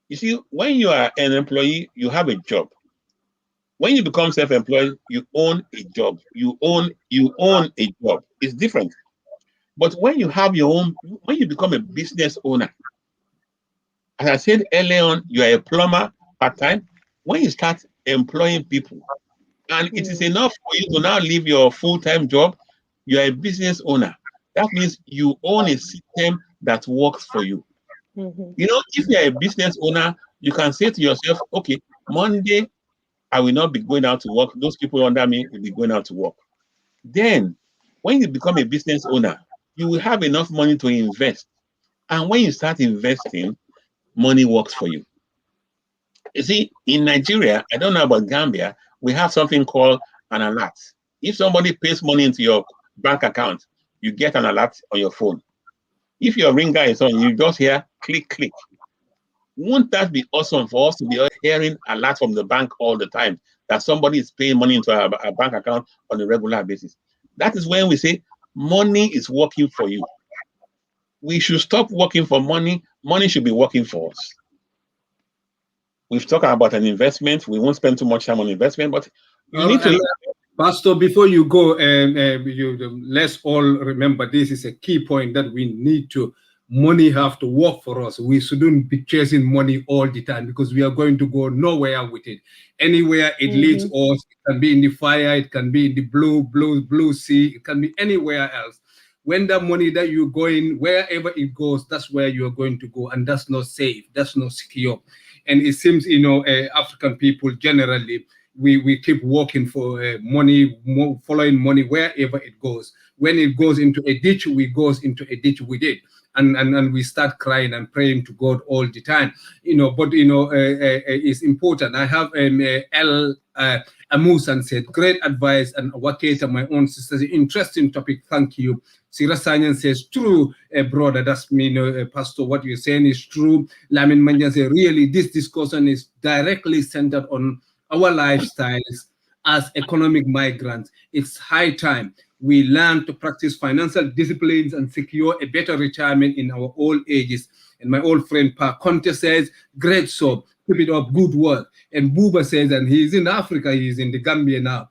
you see, when you are an employee, you have a job. When you become self-employed, you own a job. You own a job. It's different. But when you have your own, when you become a business owner, as I said earlier on, you are a plumber part-time. When you start employing people, and it is enough for you to now leave your full-time job, you are a business owner. That means you own a system that works for you. You know, if you are a business owner, you can say to yourself, okay, Monday, I will not be going out to work. Those people under me will be going out to work. Then, when you become a business owner, you will have enough money to invest. And when you start investing, money works for you. You see, in Nigeria, I don't know about Gambia, we have something called an alert. If somebody pays money into your bank account, you get an alert on your phone. If your ringer is on, you just hear click, click. Won't that be awesome for us to be hearing alerts from the bank all the time that somebody is paying money into a bank account on a regular basis? That is when we say money is working for you. We should stop working for money. Money should be working for us. We've talked about an investment. We won't spend too much time on investment, but you need to. Pastor, before you go, let's all remember this is a key point that we need to. Money have to work for us. We shouldn't be chasing money all the time because we are going to go nowhere with it. Anywhere it leads us, it can be in the fire, it can be in the blue sea, it can be anywhere else. When that money that you're going, wherever it goes, that's where you're going to go, and that's not safe, that's not secure. And it seems, African people generally, we keep working for money, following money wherever it goes. When it goes into a ditch, we goes into a ditch with it. And we start crying and praying to God all the time, but it's important. I have El Amusan said, great advice, and Waketa, my own sister, interesting topic, thank you. Sira Sanyan says, true, brother, that's me, Pastor, what you're saying is true. Lamin Manjan says, really, this discussion is directly centered on our lifestyles as economic migrants. It's high time we learn to practice financial disciplines and secure a better retirement in our old ages. And my old friend Pa Conte says, great soap, keep it up, good work. And Buba says, and he's in Africa, he's in the Gambia now,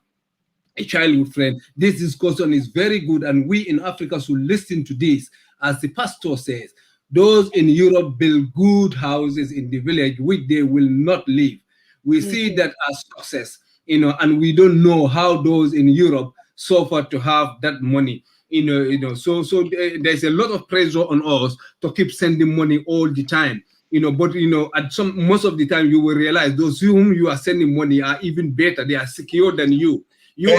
a childhood friend. This discussion is very good, and we in Africa should listen to this. As the pastor says, those in Europe build good houses in the village, which they will not leave. We see that as success, and we don't know how those in Europe suffer to have that money, so there's a lot of pressure on us to keep sending money all the time, but at most of the time you will realize those whom you are sending money are even better. They are secure than you. You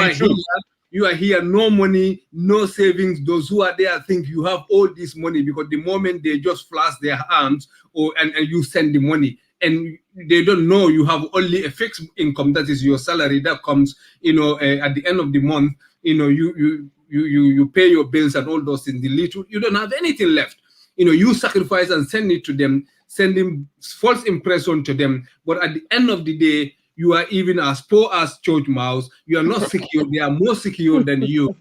are here, no money, no savings. Those who are there think you have all this money because the moment they just flash their arms and you send the money, and they don't know you have only a fixed income, that is your salary that comes, at the end of the month. You pay your bills and all those things. You don't have anything left. You sacrifice and send it to them, sending false impression to them. But at the end of the day, you are even as poor as church mouse. You are not secure. They are more secure than you.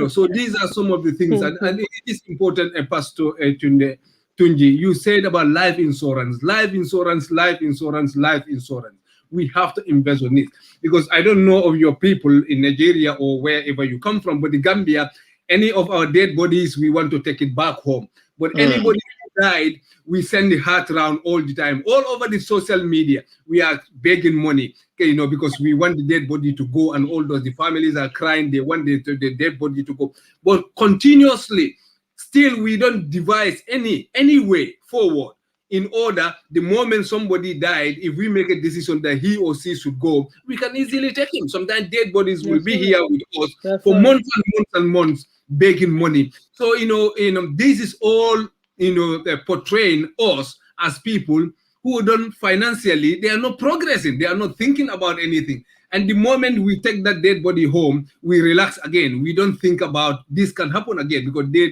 So these are some of the things, and it is important. Pastor Tunji, you said about life insurance. We have to invest on it, because I don't know of your people in Nigeria or wherever you come from, but the Gambia, any of our dead bodies, we want to take it back home. But anybody who died, we send the heart around all the time. All over the social media, we are begging money, because we want the dead body to go, and all those, the families are crying, they want the dead body to go. But continuously, still we don't devise any way forward. In order, the moment somebody died, if we make a decision that he or she should go, we can easily take him. Sometimes dead bodies will be here with us for months and months and months, begging money. So, this is all, portraying us as people who don't financially, they are not progressing. They are not thinking about anything. And the moment we take that dead body home, we relax again. We don't think about this can happen again, because death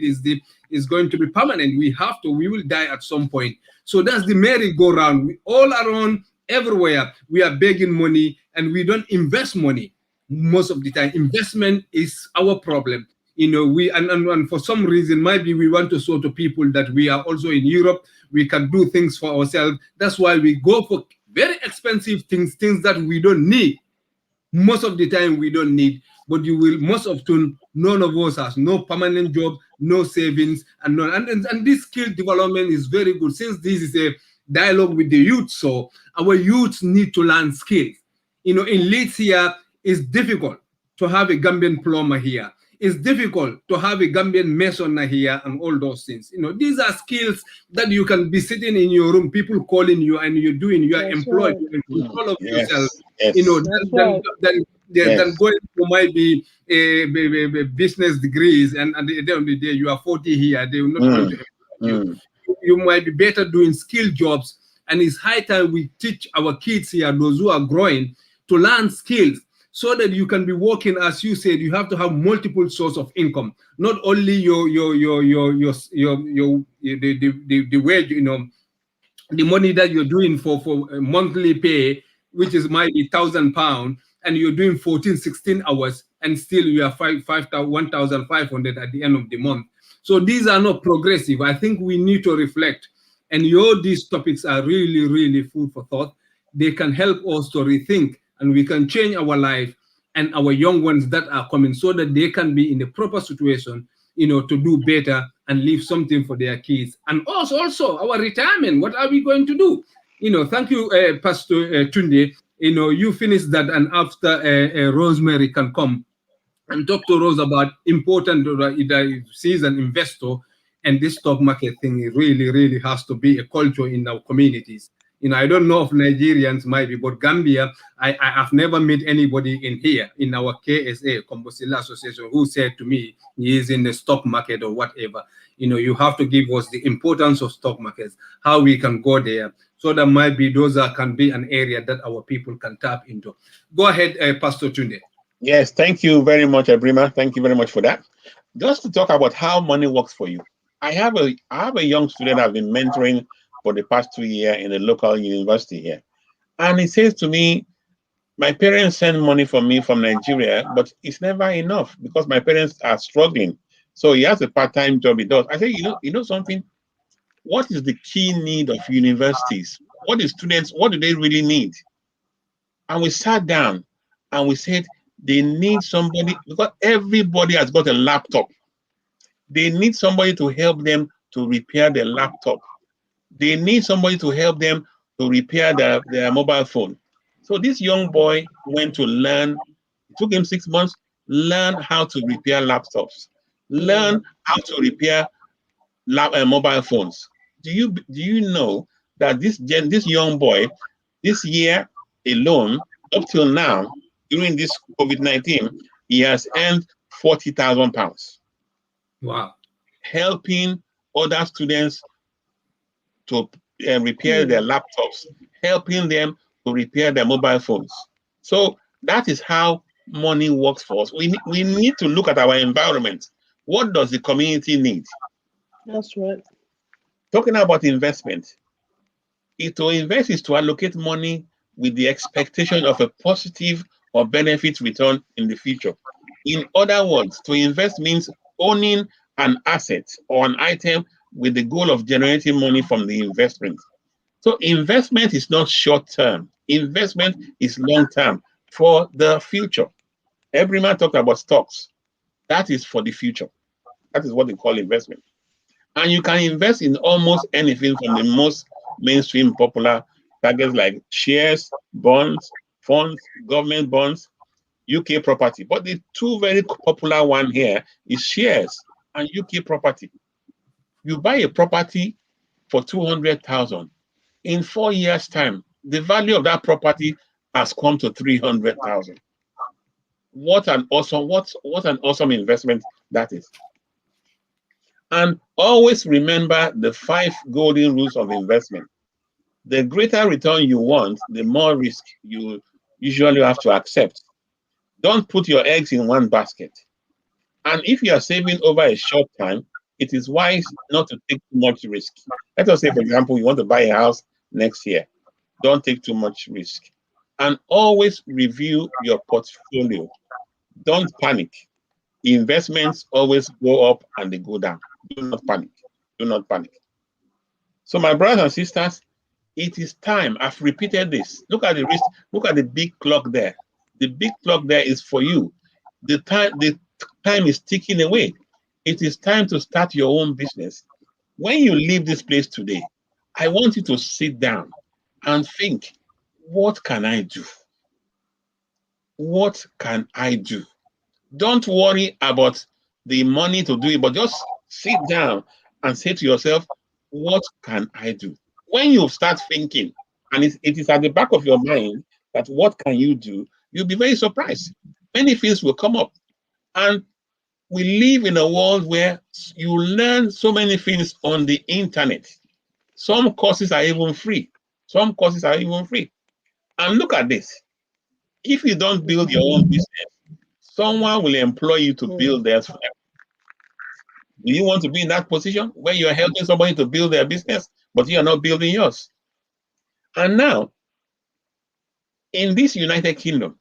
is going to be permanent. We will die at some point. So that's the merry-go-round. All around, everywhere, we are begging money, and we don't invest money most of the time. Investment is our problem. And for some reason, maybe we want to show to people that we are also in Europe. We can do things for ourselves. That's why we go for very expensive things that we don't need. Most of the time we don't need, but most often, none of us has no permanent job, no savings, and this skill development is very good, since this is a dialogue with the youth. So our youths need to learn skills. In Leeds here, it's difficult to have a Gambian plumber here. It's difficult to have a Gambian mason here, and all those things. These are skills that you can be sitting in your room, people calling you, and you're employed, you're in control of yourself. Than going to maybe a business degrees, and at the end of the day, you are 40 here. They will not going to employ you. You might be better doing skill jobs, and it's high time we teach our kids here, those who are growing, to learn skills, so that you can be working, as you said, you have to have multiple sources of income, not only your the wage, the money that you're doing for monthly pay, which is might be £1,000, and you're doing 14, 16 hours, and still you are 1,500 at the end of the month. So these are not progressive. I think we need to reflect. And these topics are really, really food for thought. They can help us to rethink, and we can change our life and our young ones that are coming, so that they can be in the proper situation, to do better and leave something for their kids. And also our retirement. What are we going to do? Thank you, Pastor Tunji. You finish that, and after Rosemary can come and talk to Rose about important that she's an investor, and this stock market thing really, really has to be a culture in our communities. I don't know if Nigerians might be, but Gambia, I have never met anybody in here, in our KSA, Kombosila Association, who said to me he is in the stock market or whatever. You have to give us the importance of stock markets, how we can go there. So that might be can be an area that our people can tap into. Go ahead, Pastor Tunde. Yes, thank you very much, Ebrima. Thank you very much for that. Just to talk about how money works for you. I have a young student I've been mentoring for the past 2 years in a local university here. And he says to me, my parents send money for me from Nigeria, but it's never enough because my parents are struggling. So he has a part-time job he does. I say, you know something? What is the key need of universities? What do they really need? And we sat down and we said, they need somebody, because everybody has got a laptop. They need somebody to help them to repair their laptop. They need somebody to help them to repair their mobile phone. So this young boy went to learn. It took him 6 months, learn how to repair laptops, learn how to repair mobile phones. Do you know that this young boy, this year alone, up till now, during this COVID-19, he has earned £40,000. Wow. Helping other students to repair their laptops, helping them to repair their mobile phones. So that is how money works for us. We need to look at our environment. What does the community need? That's right. Talking about investment, to invest is to allocate money with the expectation of a positive or benefit return in the future. In other words, to invest means owning an asset or an item with the goal of generating money from the investment. So investment is not short-term. Investment is long-term for the future. Ebrima talked about stocks. That is for the future. That is what they call investment. And you can invest in almost anything from the most mainstream popular targets like shares, bonds, funds, government bonds, UK property. But the two very popular one here is shares and UK property. You buy a property for 200,000. In 4 years' time, the value of that property has come to 300,000. What an awesome investment that is. And always remember the 5 golden rules of investment. The greater return you want, the more risk you usually have to accept. Don't put your eggs in one basket. And if you are saving over a short time, it is wise not to take too much risk. Let us say, for example, you want to buy a house next year. Don't take too much risk. And always review your portfolio. Don't panic. Investments always go up and they go down. Do not panic. Do not panic. So my brothers and sisters, it is time. I've repeated this. Look at the wrist. Look at the big clock there. The big clock there is for you. The time is ticking away. It is time to start your own business. When you leave this place today, I want you to sit down and think, what can I do? What can I do? Don't worry about the money to do it, but just sit down and say to yourself, what can I do? When you start thinking, and it is at the back of your mind that what can you do, you'll be very surprised. Many things will come up. And we live in a world where you learn so many things on the internet. Some courses are even free. Some courses are even free. And look at this. If you don't build your own business, someone will employ you to build theirs for them. Do you want to be in that position where you're helping somebody to build their business, but you're not building yours? And now, in this United Kingdom,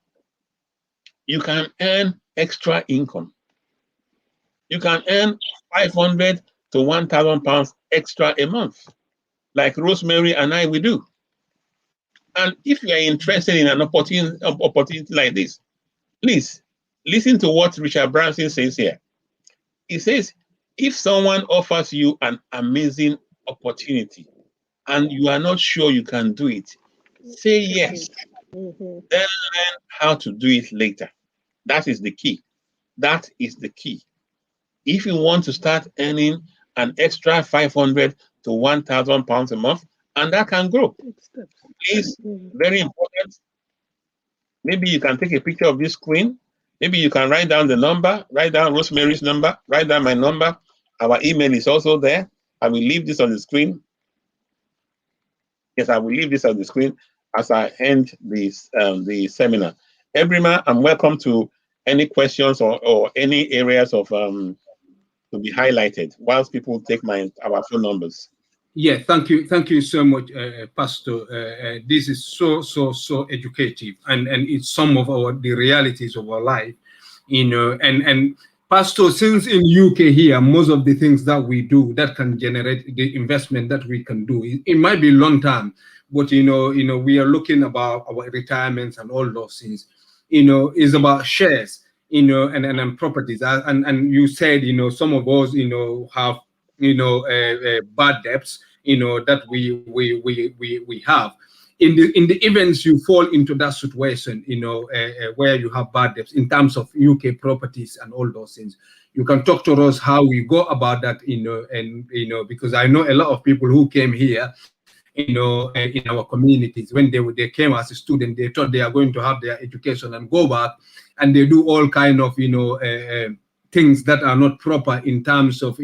you can earn extra income. You can earn 500 to 1,000 pounds extra a month, like Rosemary and I will do. And if you are interested in an opportunity like this, please listen to what Richard Branson says here. He says, if someone offers you an amazing opportunity and you are not sure you can do it, say yes. Then learn how to do it later. That is the key. That is the key. If you want to start earning an extra 500 to 1,000 pounds a month, and that can grow, please, very important. Maybe you can take a picture of this screen. Maybe you can write down the number, write down Rosemary's number, write down my number. Our email is also there. I will leave this on the screen. Yes, I will leave this on the screen as I end this the seminar. Ebrima, I'm welcome to any questions or any areas of to be highlighted whilst people take our phone numbers. Yeah, thank you so much, Pastor. This is so educative, and it's some of the realities of our life, and Pastor, since in UK here, most of the things that we do that can generate the investment that we can do, it might be long term, but we are looking about our retirements and all those things. Is about shares, and properties, and you said, some of us, have, bad debts, that we have. In the events you fall into that situation, where you have bad debts in terms of UK properties and all those things, you can talk to us how we go about that, and because I know a lot of people who came here, in our communities, when they came as a student, they thought they are going to have their education and go back, and they do all kind of things that are not proper in terms of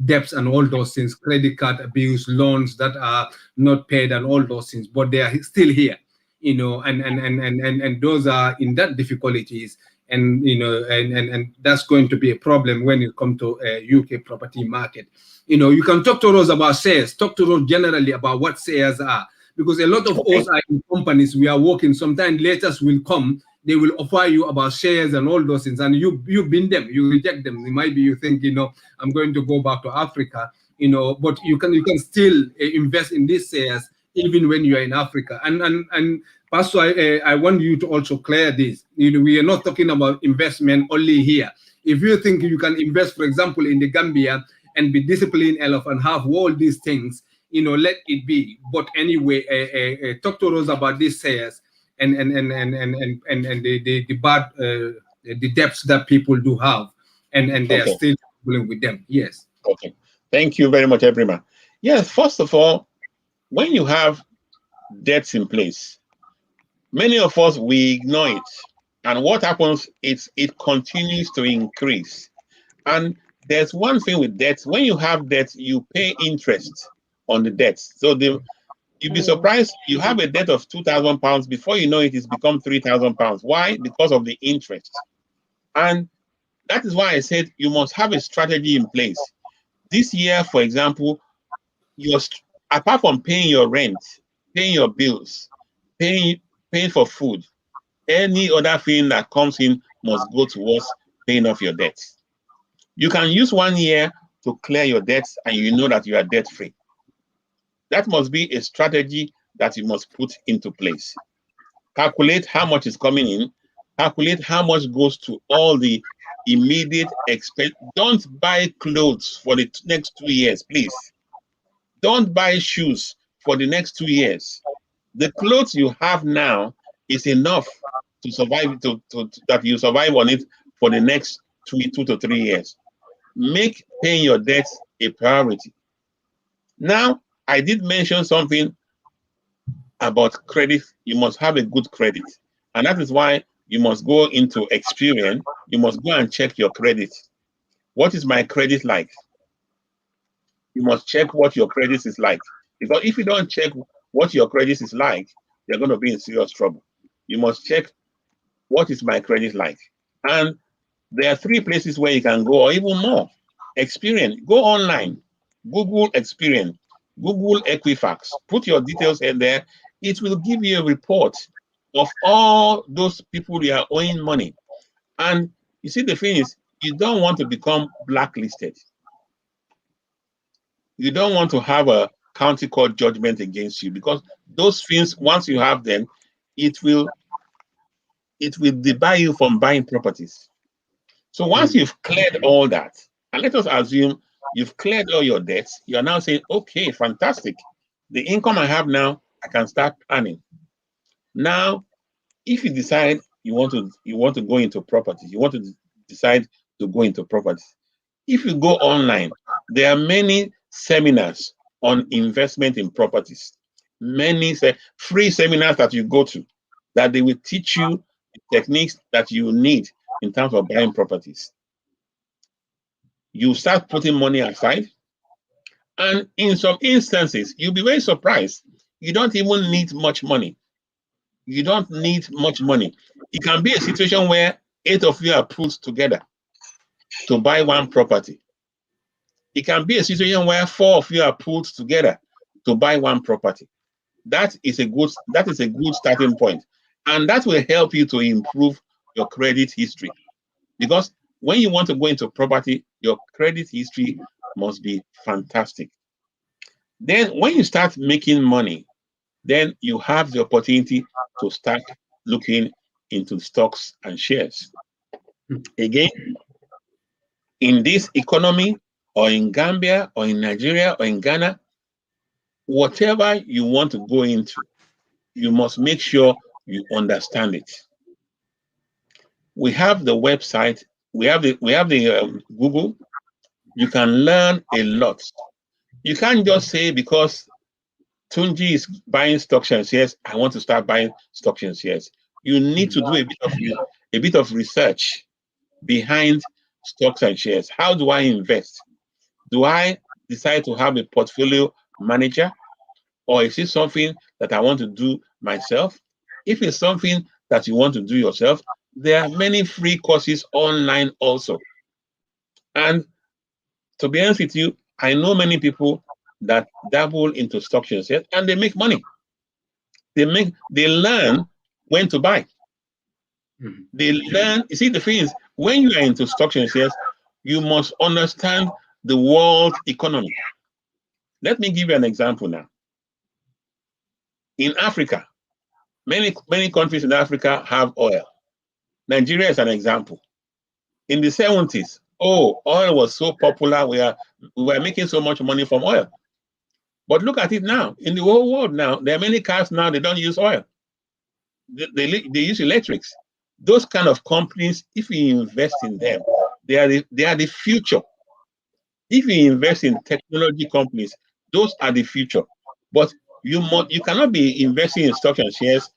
debts and all those things, credit card abuse, loans that are not paid and all those things, but they are still here, and those are in that difficulties, and and that's going to be a problem when it comes to UK property market. You can talk to us about shares, talk to us generally about what shares are, because a lot of us are in companies, we are working, sometimes letters will come, they will offer you about shares and all those things, and you bin them, you reject them. It might be you think, I'm going to go back to Africa, but you can still invest in these shares even when you are in Africa. And Pastor, I want you to also clear this. We are not talking about investment only here. If you think you can invest, for example, in the Gambia and be disciplined enough and have all these things, let it be. But anyway, talk to us about these shares and the bad the debts that people do have, and they are still dealing with them. Yes. Okay. Thank you very much, Ebrima. Yes, first of all, when you have debts in place, many of us, we ignore it. And what happens is it continues to increase. And there's one thing with debts. When you have debts, you pay interest on the debts. So you'd be surprised, you have a debt of 2,000 pounds, before you know it, it's become 3,000 pounds. Why? Because of the interest. And that is why I said you must have a strategy in place. This year, for example, apart from paying your rent, paying your bills, paying for food, any other thing that comes in must go towards paying off your debts. You can use 1 year to clear your debts, and you know that you are debt-free. That must be a strategy that you must put into place. Calculate how much is coming in, calculate how much goes to all the immediate expense. Don't buy clothes for the next 2 years, please. Don't buy shoes for the next 2 years. The clothes you have now is enough to survive, that you survive on it for the next 2 to 3 years. Make paying your debts a priority. Now, I did mention something about credit. You must have a good credit. And that is why you must go into Experian. You must go and check your credit. What is my credit like? You must check what your credit is like. Because if you don't check what your credit is like, you're going to be in serious trouble. You must check What is my credit like? And there are 3 places where you can go, or even more. Experian. Go online. Google Experian. Google Equifax. Put your details in there. It will give you a report of all those people you are owing money. And you see, the thing is, you don't want to become blacklisted. You don't want to have a county court judgment against you, because those things, once you have them, it will debar you from buying properties. So once you've cleared all that, and let us assume you've cleared all your debts, you are now saying, okay, fantastic. The income I have now, I can start planning. Now, if you decide you want to go into property, you want to decide to go into property, if you go online, there are many seminars on investment in properties, many free seminars that you go to, that they will teach you the techniques that you need in terms of buying properties. You start putting money aside, and in some instances, you'll be very surprised. You don't even need much money. You don't need much money. It can be a situation where 8 of you are put together to buy one property. It can be a situation where 4 of you are pulled together to buy one property. That is a good starting point, and that will help you to improve your credit history. Because when you want to go into property, your credit history must be fantastic. Then when you start making money, then you have the opportunity to start looking into stocks and shares. Again, in this economy, or in Gambia, or in Nigeria, or in Ghana, whatever you want to go into, you must make sure you understand it. We have the website, we have the Google. You can learn a lot. You can't just say, because Tunji is buying stocks and shares, I want to start buying stocks and shares. You need to do a bit of research behind stocks and shares. How do I invest? Do I decide to have a portfolio manager, or is it something that I want to do myself? If it's something that you want to do yourself, there are many free courses online also. And to be honest with you, I know many people that dabble into stocks and shares, and they make money. They learn when to buy. They learn. You see, the thing is, when you are into stocks and shares, you must understand the world economy. Let me give you an example now. In Africa, many countries in Africa have oil. Nigeria is an example. In the 70s, oil was so popular. We were making so much money from oil. But look at it now. In the whole world now, there are many cars now, they don't use oil. They use electrics. Those kind of companies, if you invest in them, they are the future. If you invest in technology companies, those are the future. But you cannot be investing in stocks and shares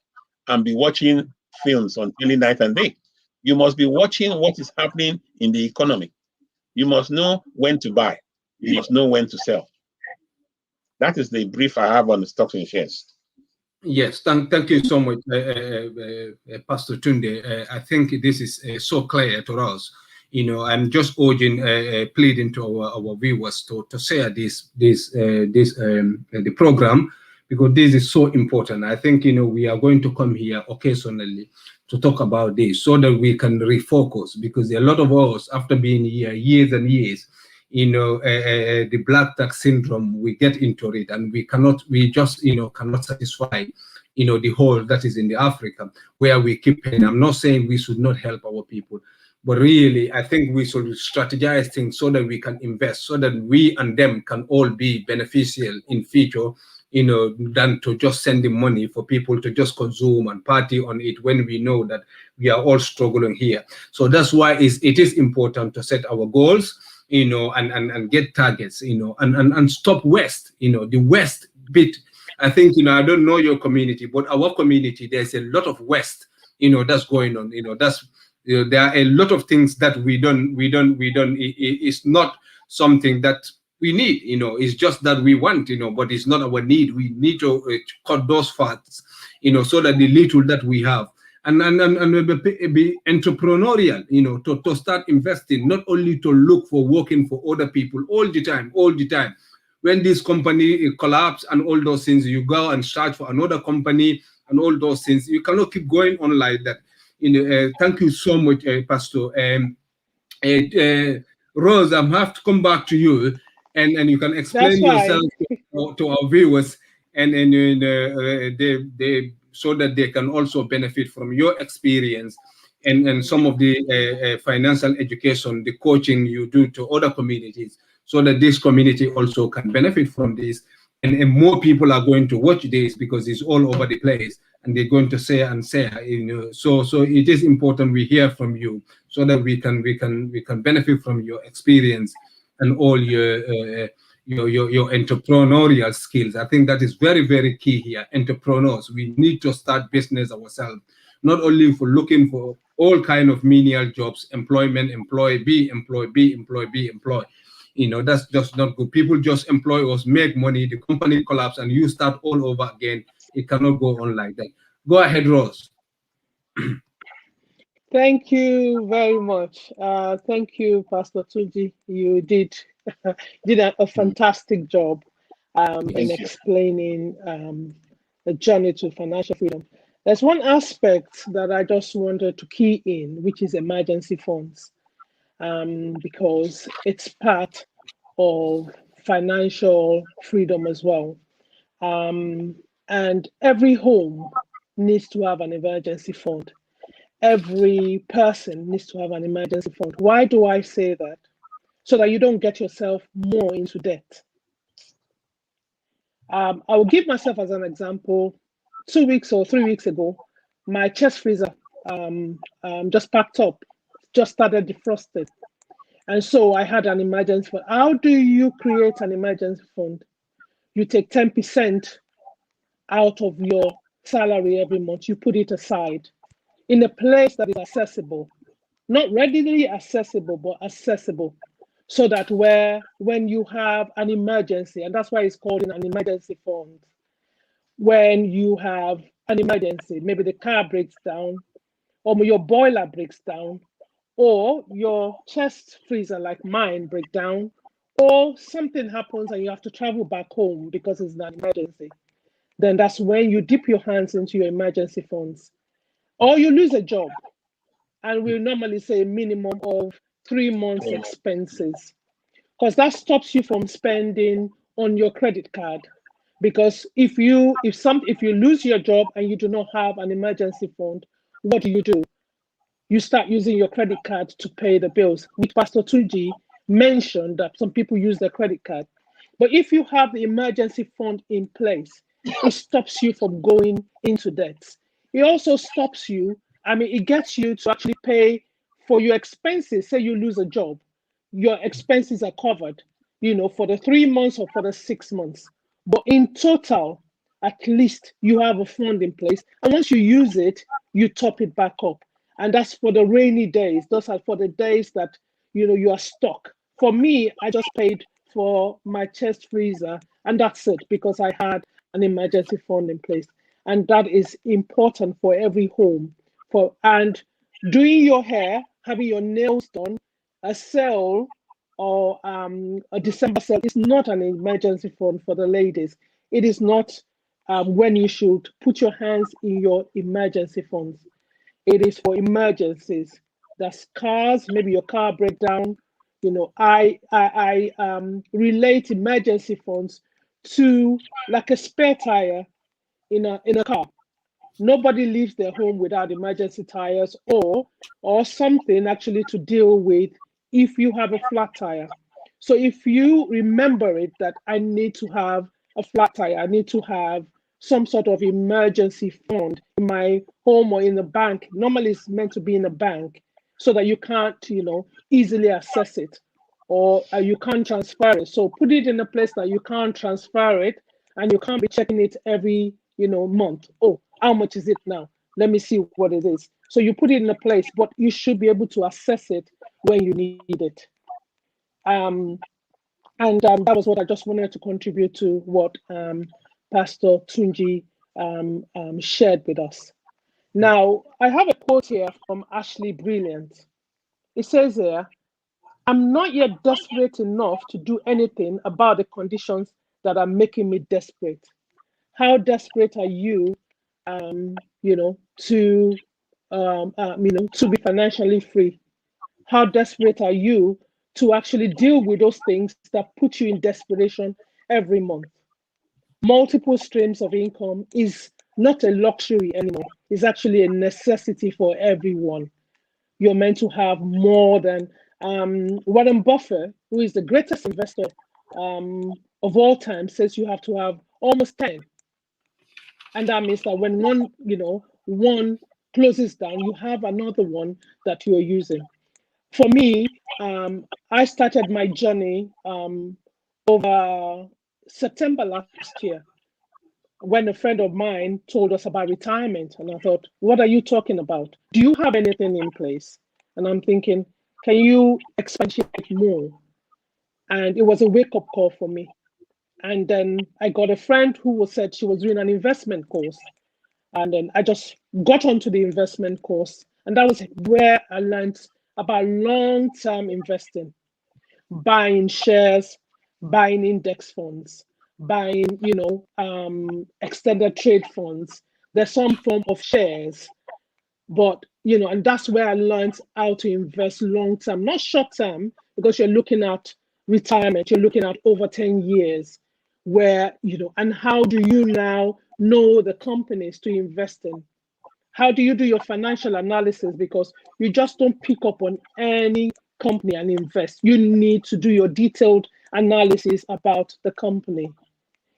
and be watching films on daily, night and day. You must be watching what is happening in the economy. You must know when to buy. You must know when to sell. That is the brief I have on the stocks and shares. Yes, thank you so much, Pastor Tunde. I think this is so clear to us. You know, I'm just urging, pleading to our viewers to share the program, because this is so important. I think, you know, we are going to come here occasionally to talk about this so that we can refocus, because a lot of us, after being here years and years, you know, the black tax syndrome, we get into it, and we just, you know, cannot satisfy, you know, the hole that is in the Africa where we keep paying. I'm not saying we should not help our people, but really, I think we should strategize things so that we can invest, so that we and them can all be beneficial in future, you know, than to just send the money for people to just consume and party on it when we know that we are all struggling here. So that's why it is important to set our goals, you know, and get targets, you know, and stop waste, you know, the waste bit. I think, you know, I don't know your community, but our community, there's a lot of waste, you know, that's going on, you know, you know, there are a lot of things that we don't, it's not something that we need, you know, it's just that we want, you know, but it's not our need. We need to cut those fats, you know, so that the little that we have, and be entrepreneurial, you know, to start investing, not only to look for working for other people all the time. When this company collapse and all those things, you go and search for another company and all those things. You cannot keep going on like that. You know, thank you so much, Pastor. Rose, I have to come back to you, and you can explain That's yourself fine. to our viewers, and they so that they can also benefit from your experience and some of the financial education, the coaching you do to other communities, so that this community also can benefit from this, and more people are going to watch this because it's all over the place, and they're going to say and say, you know. So it is important we hear from you, so that we can benefit from your experience and all your entrepreneurial skills. I think that is very, very key here. Entrepreneurs, we need to start business ourselves, not only for looking for all kind of menial jobs, employment, employ, be employed, be employed, be employed. You know, that's just not good. People just employ us, make money, the company collapse, and you start all over again. It cannot go on like that. Go ahead, Rose. Thank you very much. Thank you, Pastor Tunji. You did a fantastic job in Thank you. explaining the journey to financial freedom. There's one aspect that I just wanted to key in, which is emergency funds, because it's part of financial freedom as well. And every home needs to have an emergency fund. Every person needs to have an emergency fund. Why do I say that? So that you don't get yourself more into debt. I will give myself as an example. 2 weeks or 3 weeks ago, my chest freezer just packed up, just started defrosted. And so I had an emergency fund. How do you create an emergency fund? You take 10% out of your salary every month, you put it aside in a place that is accessible, not readily accessible, but accessible, so that when you have an emergency, and that's why it's called an emergency fund, when you have an emergency, maybe the car breaks down, or your boiler breaks down, or your chest freezer like mine break down, or something happens and you have to travel back home because it's an emergency, then that's when you dip your hands into your emergency funds. Or you lose a job, and we normally say a minimum of 3 months expenses, because that stops you from spending on your credit card. Because if you lose your job and you do not have an emergency fund, what do? You start using your credit card to pay the bills, which Pastor Tunji mentioned that some people use their credit card. But if you have the emergency fund in place, it stops you from going into debt. It also stops you, it gets you to actually pay for your expenses. Say you lose a job, your expenses are covered, for the 3 months or for the 6 months. But in total, at least you have a fund in place. And once you use it, you top it back up. And that's for the rainy days. Those are for the days that, you are stuck. For me, I just paid for my chest freezer, and that's it, because I had an emergency fund in place. And that is important for every home. And doing your hair, having your nails done, a sale or a December sale is not an emergency fund for the ladies. It is not when you should put your hands in your emergency funds. It is for emergencies. That's cars, maybe your car breakdown. I relate emergency funds to like a spare tire in a car. Nobody leaves their home without emergency tires or something actually to deal with if you have a flat tire. So if you remember it, that I need to have a flat tire, I need to have some sort of emergency fund in my home or in the bank. Normally it's meant to be in a bank so that you can't, easily access it, or you can't transfer it. So put it in a place that you can't transfer it and you can't be checking it every, month. Oh, how much is it now? Let me see what it is. So you put it in a place, but you should be able to access it when you need it. And that was what I just wanted to contribute to what Pastor Tunji shared with us. Now, I have a quote here from Ashley Brilliant. It says here, I'm not yet desperate enough to do anything about the conditions that are making me desperate. How desperate are you, to be financially free? How desperate are you to actually deal with those things that put you in desperation every month? Multiple streams of income is not a luxury anymore. It's actually a necessity for everyone. You're meant to have more than Warren Buffett, who is the greatest investor of all time, says you have to have almost 10. And that means that when one closes down, you have another one that you're using. For me, I started my journey over September last year when a friend of mine told us about retirement. And I thought, what are you talking about? Do you have anything in place? And I'm thinking, can you expatiate more? And it was a wake-up call for me. And then I got a friend who said she was doing an investment course. And then I just got onto the investment course. And that was where I learned about long-term investing, buying shares, buying index funds, buying, extended trade funds. There's some form of shares, but, and that's where I learned how to invest long-term, not short-term, because you're looking at retirement, you're looking at over 10 years where, and how do you now know the companies to invest in? How do you do your financial analysis? Because you just don't pick up on any company and invest. You need to do your detailed analysis about the company.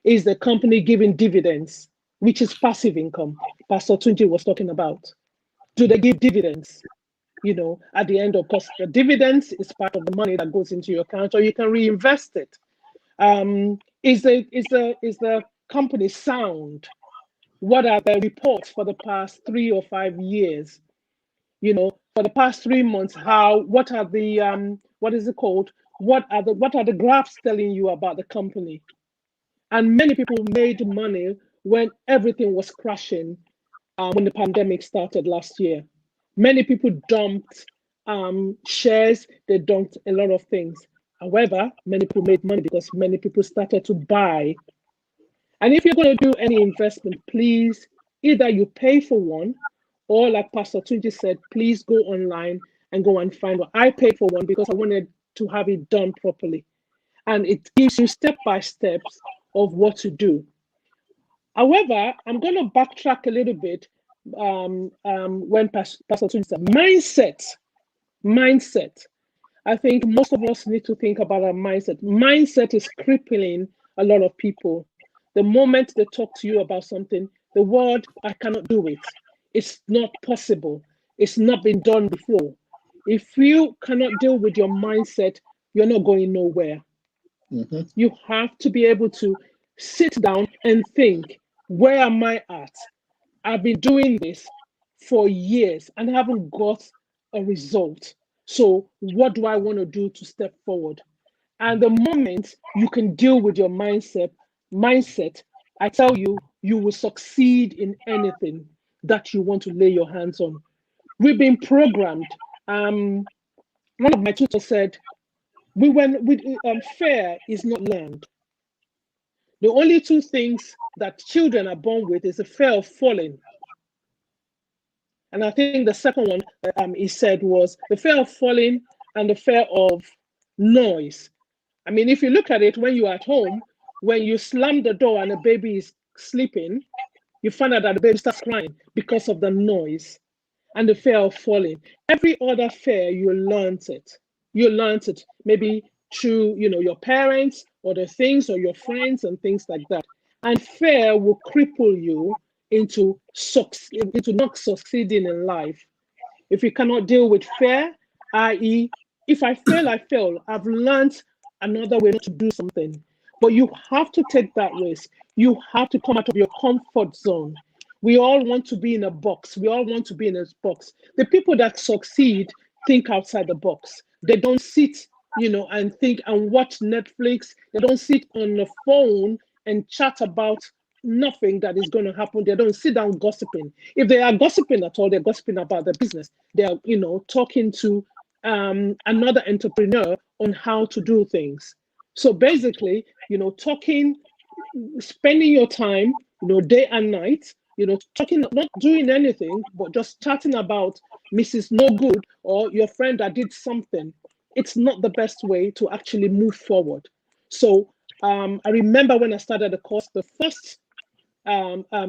Is the company giving dividends, which is passive income Pastor Tunji was talking about? Do they give dividends? At the end of course, the dividends is part of the money that goes into your account, or you can reinvest it. Is the company sound? What are the reports for the past 3 or 5 years? For the past 3 months, what are the what is it called? What are the graphs telling you about the company? And many people made money when everything was crashing, when the pandemic started last year. Many people dumped shares, they dumped a lot of things. However, many people made money because many people started to buy. And if you're going to do any investment, please, either you pay for one, or like Pastor Tunji said, please go online and go and find one. I paid for one because I wanted to have it done properly. And it gives you step-by-steps of what to do. However, I'm going to backtrack a little bit when Pastor Tunji said mindset. I think most of us need to think about our mindset. Mindset is crippling a lot of people. The moment they talk to you about something, the word, I cannot do it. It's not possible. It's not been done before. If you cannot deal with your mindset, you're not going nowhere. Mm-hmm. You have to be able to sit down and think, where am I at? I've been doing this for years and haven't got a result. So what do I want to do to step forward? And the moment you can deal with your mindset, I tell you, you will succeed in anything that you want to lay your hands on. We've been programmed. One of my tutors said, fear is not learned. The only two things that children are born with is the fear of falling. And I think the second one he said was the fear of falling and the fear of noise. I mean, if you look at it, when you're at home, when you slam the door and the baby is sleeping, you find out that the baby starts crying because of the noise and the fear of falling. Every other fear, you learned it. You learned it maybe through, your parents or the things or your friends and things like that. And fear will cripple you into not succeeding in life. If you cannot deal with fear, i.e., if I fail, I fail. I've learned another way not to do something. But you have to take that risk. You have to come out of your comfort zone. We all want to be in a box. We all want to be in a box. The people that succeed think outside the box. They don't sit, and think and watch Netflix. They don't sit on the phone and chat about nothing that is going to happen. They don't sit down gossiping. If they are gossiping at all, they're gossiping about the business. They're, talking to another entrepreneur on how to do things. So basically, talking, spending your time, day and night, talking, not doing anything, but just chatting about Mrs. No Good or your friend that did something. It's not the best way to actually move forward. So I remember when I started the course, the first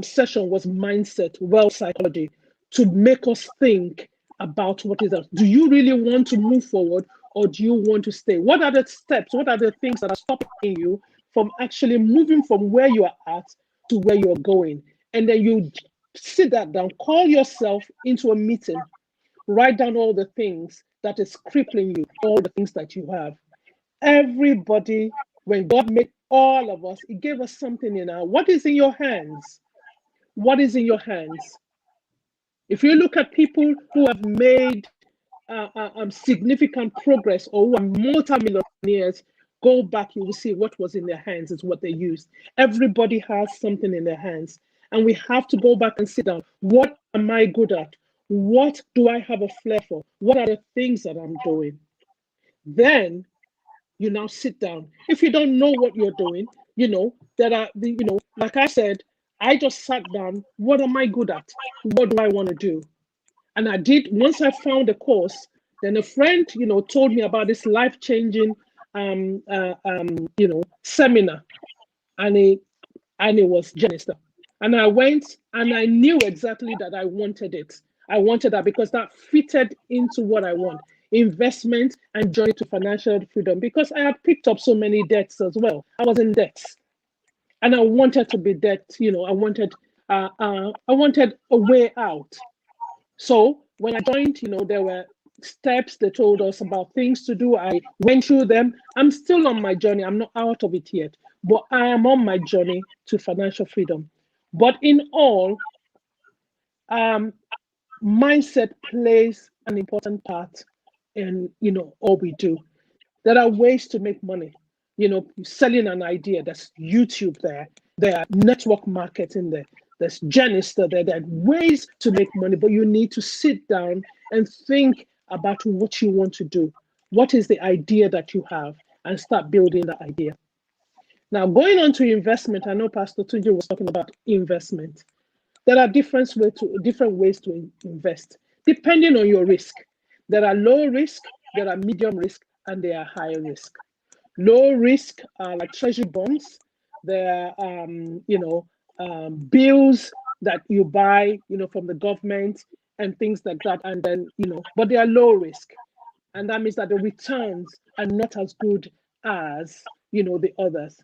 session was mindset, well psychology, to make us think about what is that. Do you really want to move forward, or do you want to stay? What are the steps? What are the things that are stopping you from actually moving from where you are at to where you're going? And then you sit that down, call yourself into a meeting, write down all the things that is crippling you, all the things that you have. Everybody, when God made all of us, He gave us something in our. What is in your hands? What is in your hands? If you look at people who have made significant progress or who are multimillionaires, go back, you will see what was in their hands is what they used. Everybody has something in their hands. And we have to go back and sit down. What am I good at? What do I have a flair for? What are the things that I'm doing? Then you now sit down. If you don't know what you're doing, there are like I said, I just sat down. What am I good at? What do I want to do? And I did. Once I found a course, then a friend, told me about this life-changing, seminar, and it was Janneh. And I went, and I knew exactly that I wanted it. I wanted that because that fitted into what I want. Investment and journey to financial freedom, because I had picked up so many debts as well. I was in debts, and I wanted to be debt. I wanted a way out. So when I joined, there were steps. They told us about things to do. I went through them. I'm still on my journey. I'm not out of it yet, but I am on my journey to financial freedom. But in all, mindset plays an important part in all we do. There are ways to make money. Selling an idea. There's YouTube there. There are network marketing there. There's Janneh there. There are ways to make money, but you need to sit down and think about what you want to do. What is the idea that you have, and start building that idea. Now, going on to investment, I know Pastor Tunji was talking about investment. There are different ways to invest, depending on your risk. There are low risk, there are medium risk, and there are high risk. Low risk are like treasury bonds. There are bills that you buy, from the government and things like that. And then, but they are low risk. And that means that the returns are not as good as, the others.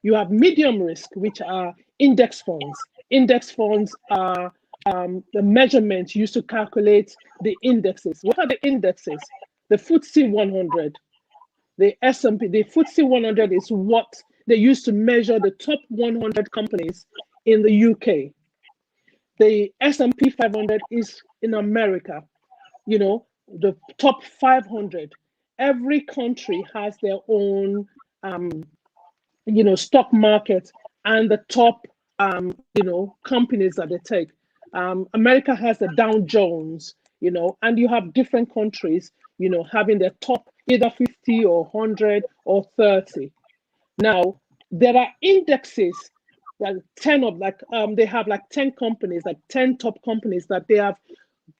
You have medium risk, which are index funds. Index funds are the measurements used to calculate the indexes. What are the indexes? The FTSE 100, the S&P, the FTSE 100 is what they use to measure the top 100 companies in the UK. The S&P 500 is in America, the top 500. Every country has their own, stock market and the top, companies that they take. America has the Dow Jones, and you have different countries, having their top either 50 or 100 or 30. Now, there are indexes that 10 of they have like 10 companies, like 10 top companies that they have,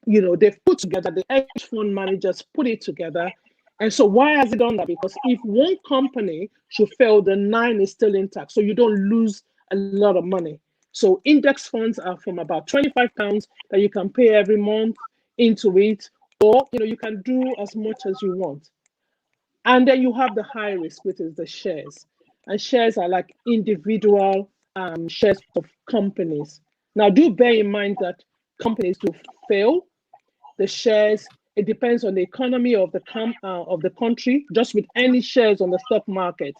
they've put together, the hedge fund managers put it together. And so why has it done that? Because if one company should fail, the 9 is still intact. So you don't lose a lot of money. So index funds are from about £25 that you can pay every month into it, or you can do as much as you want. And then you have the high risk, which is the shares. And shares are like individual shares of companies. Now, do bear in mind that companies do fail. The shares, it depends on the economy of the country. Just with any shares on the stock market,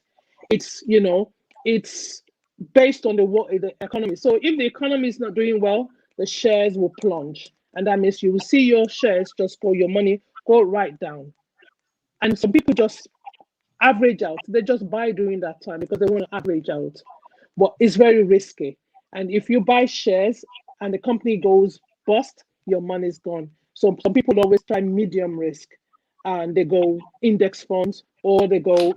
it's it's based on the economy. So if the economy is not doing well, the shares will plunge, and that means you will see your shares just go, your money go right down. And some people just average out. They just buy during that time because they want to average out. But it's very risky. And if you buy shares and the company goes bust, your money's gone. So some people always try medium risk, and they go index funds, or they go,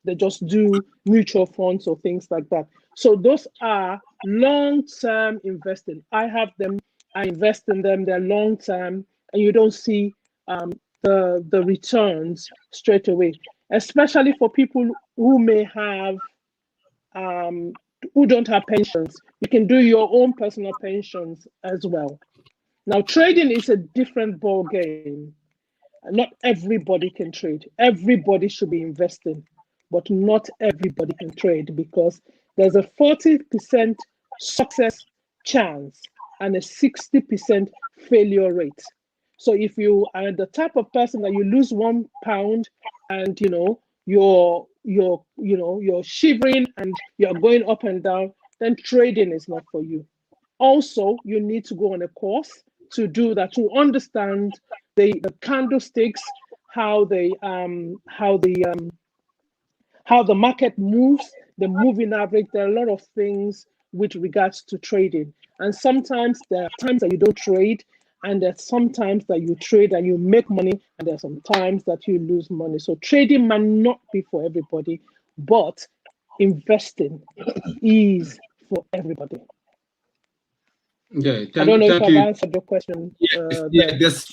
they just do mutual funds or things like that. So those are long-term investing. I have them, I invest in them, they're long-term, and you don't see the returns straight away, especially for people who may have who don't have pensions. You can do your own personal pensions as well. Now, trading is a different ball game. Not everybody can trade. Everybody should be investing, but not everybody can trade, because there's a 40% success chance and a 60% failure rate. So if you are the type of person that you lose £1 and you're shivering and you're going up and down, then trading is not for you. Also, you need to go on a course to do that, to understand the candlesticks, how the market moves, the moving average. There are a lot of things with regards to trading, and sometimes there are times that you don't trade, and there's sometimes that you trade and you make money, and there's some times that you lose money. So trading might not be for everybody, but investing is for everybody. Yeah, I don't know if I've answered your question. Yes,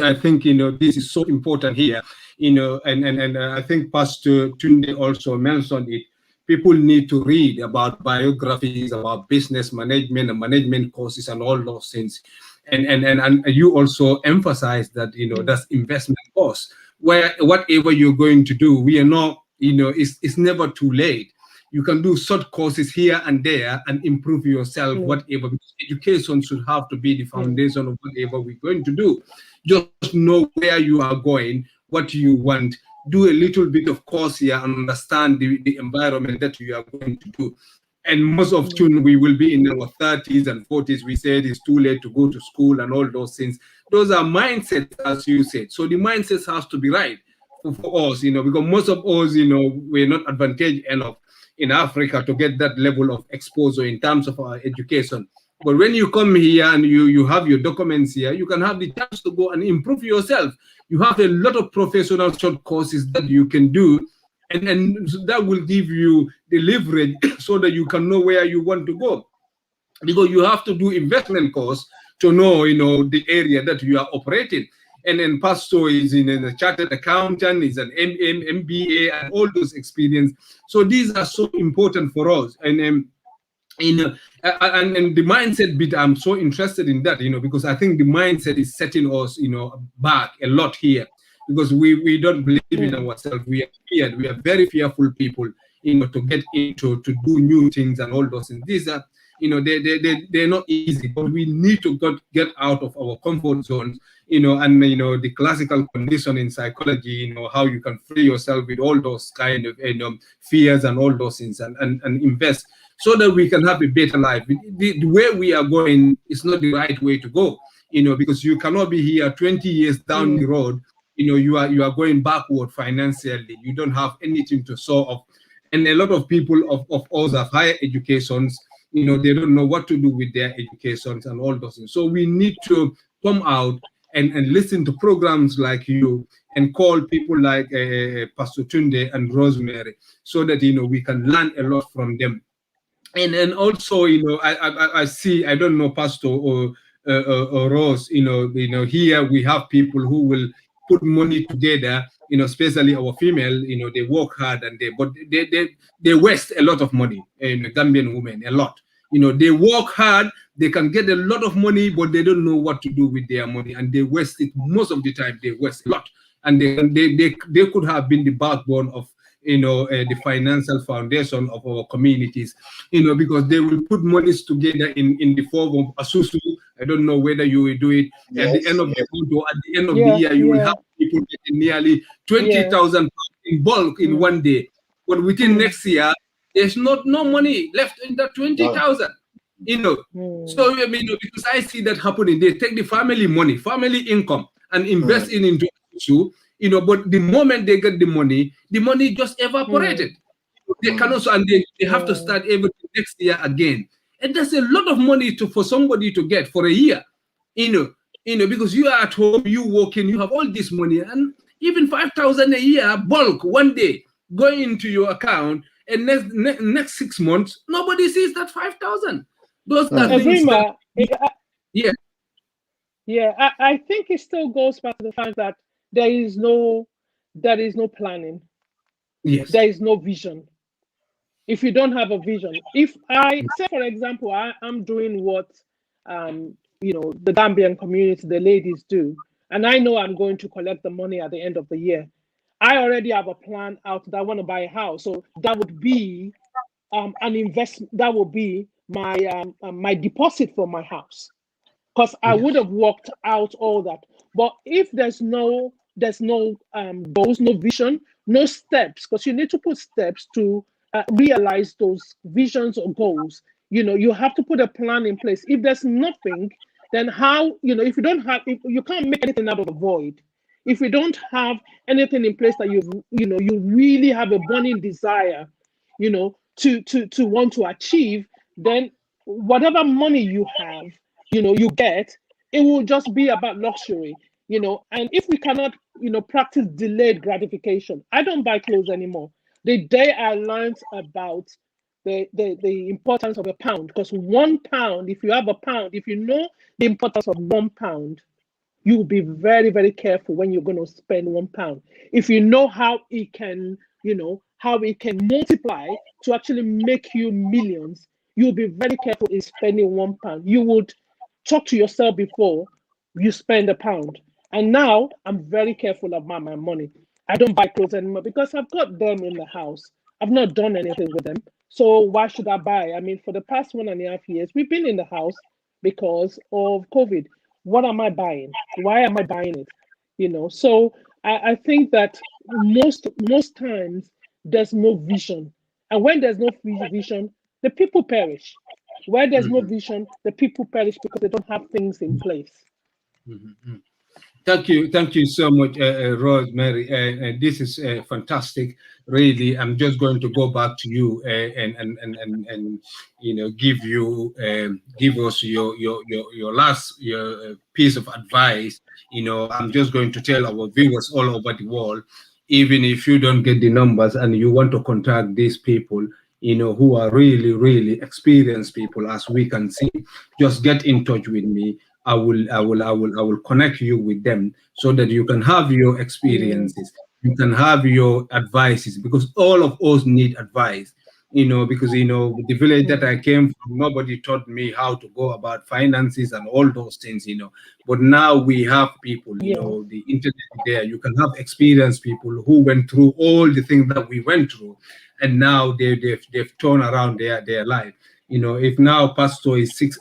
I think this is so important here. And I think Pastor Tunde also mentioned it. People need to read about biographies, about business management and management courses and all those things. And you also emphasize that that's investment course, where whatever you're going to do, we are not, it's never too late. You can do short courses here and there and improve yourself, whatever. Because education should have to be the foundation of whatever we're going to do. Just know where you are going, what you want. Do a little bit of course here and understand the environment that you are going to do. And most of we will be in our 30s and 40s. We said it's too late to go to school and all those things. Those are mindsets, as you said. So the mindset has to be right for us, because most of us, we're not advantaged enough in Africa to get that level of exposure in terms of our education. But when you come here and you have your documents here, you can have the chance to go and improve yourself. You have a lot of professional short courses that you can do, and that will give you the leverage so that you can know where you want to go. Because you have to do investment course to know, the area that you are operating. And then Pastor is in a chartered accountant, is an MBA, and all those experience. So these are so important for us. And and the mindset bit, I'm so interested in that, because I think the mindset is setting us, back a lot here, because we don't believe in ourselves. We are feared. We are very fearful people, to get into, to do new things and all those things. These are, they're not easy, but we need to get out of our comfort zones, and the classical condition in psychology, how you can free yourself with all those kind of fears and all those things, and invest so that we can have a better life. The way we are going is not the right way to go, because you cannot be here 20 years down the road, you are going backward financially. You don't have anything to show off. And a lot of people of us have higher educations, they don't know what to do with their educations and all those things. So we need to come out and listen to programs like you, and call people like Pastor Tunde and Rosemary, so that we can learn a lot from them. And also, I see, I don't know, Pastor or Rose, here we have people who will put money together, especially our female, they work hard, and they waste a lot of money, Gambian women, a lot. They work hard, they can get a lot of money, but they don't know what to do with their money, and they waste it. Most of the time, they waste a lot, and they could have been the backbone of the financial foundation of our communities, because they will put monies together in the form of asusu. I don't know whether you will do it. At the end of the month or at the end of the year, you will have people getting nearly 20,000 in bulk in one day. But within next year, there's no money left in that 20,000. So because I see that happening, they take the family money, family income, and invest it into asusu. But the moment they get the money just evaporated. They can also, and they have to start everything next year again. And that's a lot of money for somebody to get for a year, because you are at home, you working, you have all this money, and even 5,000 a year bulk one day going into your account, and next 6 months nobody sees that 5,000. Those are things that, I think it still goes back to the fact that there is no planning. Yes. There is no vision. If you don't have a vision, if I say, for example, I'm doing what the Gambian community, the ladies do, and I know I'm going to collect the money at the end of the year, I already have a plan out that I want to buy a house. So that would be an investment. That would be my my deposit for my house, because I would have worked out all that. But if there's no goals, no vision, no steps, because you need to put steps to realize those visions or goals. You have to put a plan in place. If there's nothing, then how, if you don't have, if you can't make anything out of the void. If you don't have anything in place that you really have a burning desire, to want to achieve, then whatever money you have, you get, it will just be about luxury, and if we cannot, practice delayed gratification. I don't buy clothes anymore. The day I learned about the importance of a pound, because £1, if you have a pound, if you know the importance of £1, you will be very, very careful when you're going to spend £1. If you know how it can, how it can multiply to actually make you millions, you'll be very careful in spending £1. You would talk to yourself before you spend £1. And now I'm very careful about my money. I don't buy clothes anymore because I've got them in the house. I've not done anything with them. So why should I buy? I mean, for the past 1.5 years, we've been in the house because of COVID. What am I buying? Why am I buying it? So I think that most times there's no vision. And when there's no vision, the people perish. Where there's no vision, the people perish because they don't have things in place. Thank you so much, Rosemary. This is fantastic. Really, I'm just going to go back to you and give us your last piece of advice. I'm just going to tell our viewers all over the world, even if you don't get the numbers and you want to contact these people, who are really, really experienced people, as we can see, just get in touch with me. I will connect you with them so that you can have your experiences, you can have your advices, because all of us need advice, because the village that I came from, nobody taught me how to go about finances and all those things, but now we have people, the internet there, you can have experienced people who went through all the things that we went through, and now they've turned around their life. If now Pastor is 60,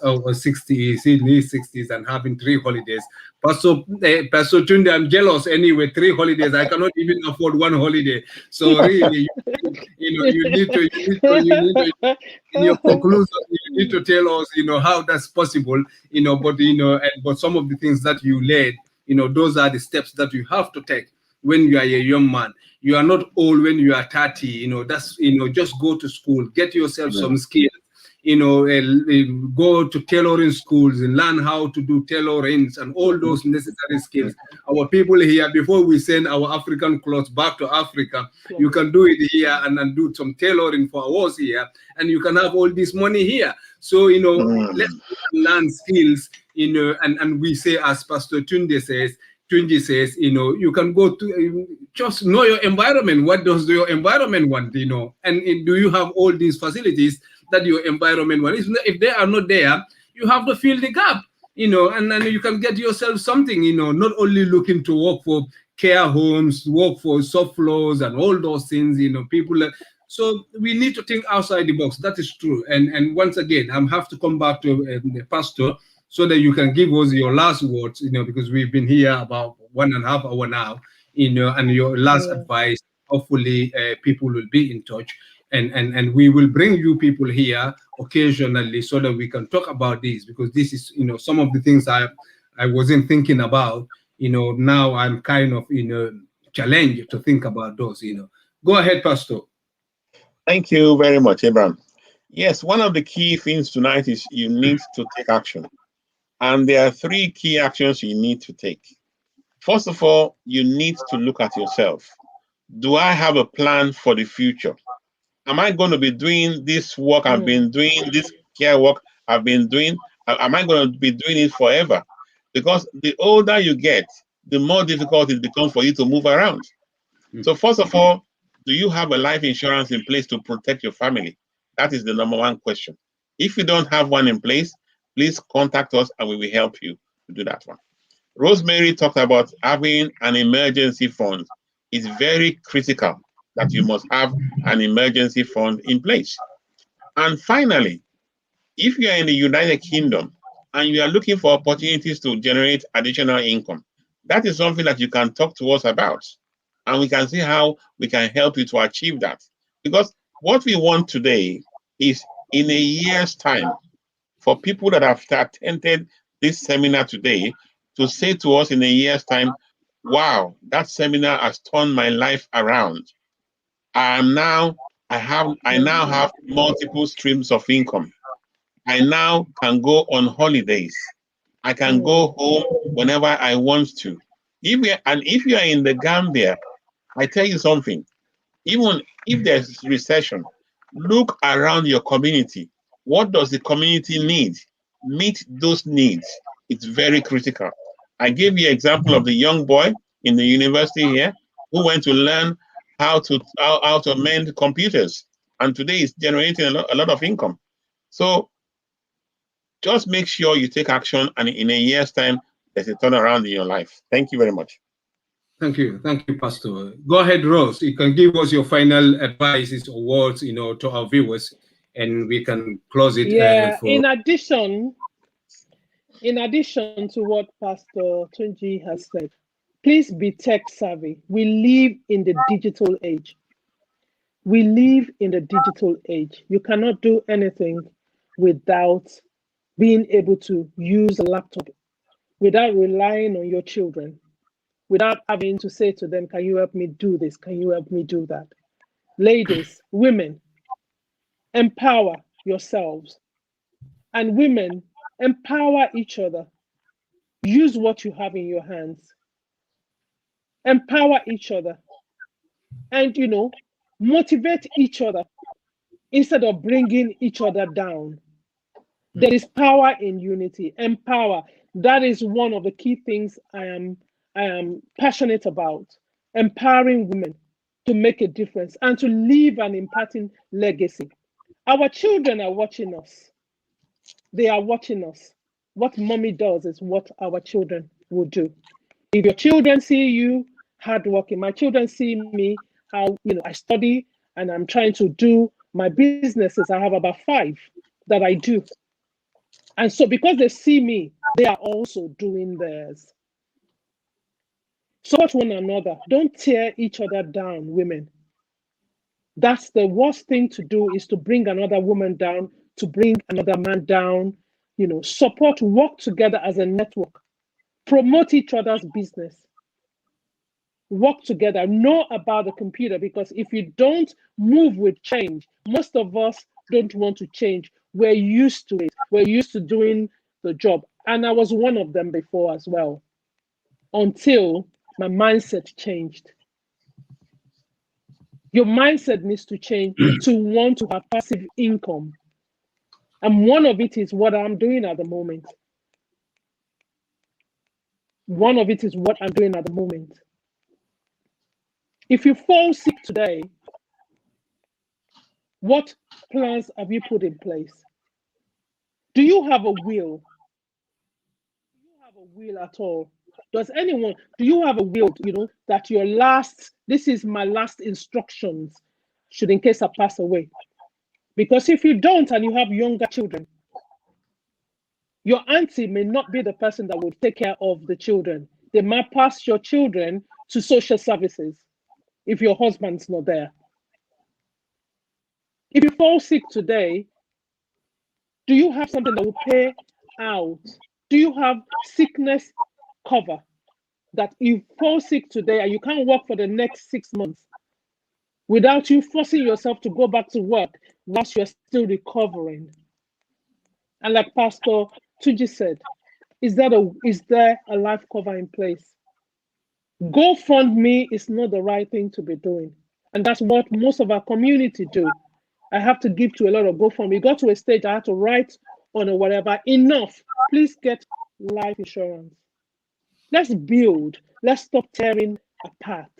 is in his 60s and having 3 holidays, Pastor Tunji, I'm jealous anyway. 3 holidays, I cannot even afford 1 holiday. So really, you need to in your conclusion, you need to tell us, how that's possible, but some of the things that you laid, those are the steps that you have to take when you are a young man. You are not old when you are 30. That's just go to school, get yourself some skills. Go to tailoring schools and learn how to do tailorings and all those necessary skills. Our people here, before we send our African clothes back to Africa, you can do it here and do some tailoring for us here, and you can have all this money here. So, let's learn skills, and we say, as Pastor Tunji says, you can go to just know your environment. What does your environment want, and do you have all these facilities that your environment wants? If they are not there, you have to fill the gap, and then you can get yourself something, not only looking to work for care homes, work for soft floors and all those things, people. So we need to think outside the box. That is true. And once again, I have to come back to the pastor so that you can give us your last words, because we've been here about 1.5 hours now, and your last advice. Hopefully, people will be in touch. And we will bring you people here occasionally so that we can talk about this, because this is, some of the things I wasn't thinking about, now I'm kind of, challenged to think about those, Go ahead, Pastor. Thank you very much, Abraham. Yes, one of the key things tonight is you need to take action. And there are three key actions you need to take. First of all, you need to look at yourself. Do I have a plan for the future? Am I going to be doing this work I've been doing, this care work I've been doing? Am I going to be doing it forever? Because the older you get, the more difficult it becomes for you to move around. So first of all, do you have a life insurance in place to protect your family? That is the number one question. If you don't have one in place, please contact us and we will help you to do that one. Rosemary talked about having an emergency fund. It's very critical that you must have an emergency fund in place. And finally, if you are in the United Kingdom and you are looking for opportunities to generate additional income, that is something that you can talk to us about. And we can see how we can help you to achieve that. Because what we want today is in a year's time, for people that have attended this seminar today to say to us in a year's time, wow, that seminar has turned my life around. I now have multiple streams of income. I now can go on holidays. I can go home whenever I want to. If you are in the Gambia, I tell you something, even if there's recession, look around your community. What does the community need? Meet those needs. It's very critical. I gave you an example of the young boy in the university here who went to learn how to mend computers, and today is generating a lot of income. So just make sure you take action, and in a year's time, there's a turnaround in your life. Thank you very much. Thank you, Pastor. Go ahead, Rose. You can give us your final advices or words, to our viewers, and we can close it. Yeah. In addition to what Pastor Tunji has said, please be tech savvy. We live in the digital age. We live in the digital age. You cannot do anything without being able to use a laptop, without relying on your children, without having to say to them, can you help me do this? Can you help me do that? Ladies, women, empower yourselves. And women, empower each other. Use what you have in your hands. Empower each other. And, motivate each other instead of bringing each other down. There is power in unity. Empower. That is one of the key things I am passionate about. Empowering women to make a difference and to leave an impacting legacy. Our children are watching us. They are watching us. What mommy does is what our children will do. If your children see you hardworking, my children see me, how I study and I'm trying to do my businesses. I have about 5 that I do. And so because they see me, they are also doing theirs. Support one another. Don't tear each other down, women. That's the worst thing to do, is to bring another woman down, to bring another man down. Support, work together as a network. Promote each other's business. Work together. Know about the computer, because if you don't move with change, most of us don't want to change. We're used to it. We're used to doing the job. And I was one of them before as well, until my mindset changed. Your mindset needs to change to want to have passive income. And one of it is what I'm doing at the moment. One of it is what I'm doing at the moment. If you fall sick today, what plans have you put in place? Do you have a will? Do you have a will at all? Do you have a will, that this is my last instructions, should in case I pass away? Because if you don't and you have younger children, your auntie may not be the person that will take care of the children. They might pass your children to social services if your husband's not there. If you fall sick today, do you have something that will pay out? Do you have sickness cover that you fall sick today and you can't work for the next 6 months without you forcing yourself to go back to work? whilst you're still recovering. And like Pastor Tunji said, is there a life cover in place? GoFundMe is not the right thing to be doing. And that's what most of our community do. I have to give to a lot of GoFundMe. It got to a stage I had to write on or whatever. Enough. Please get life insurance. Let's build. Let's stop tearing apart.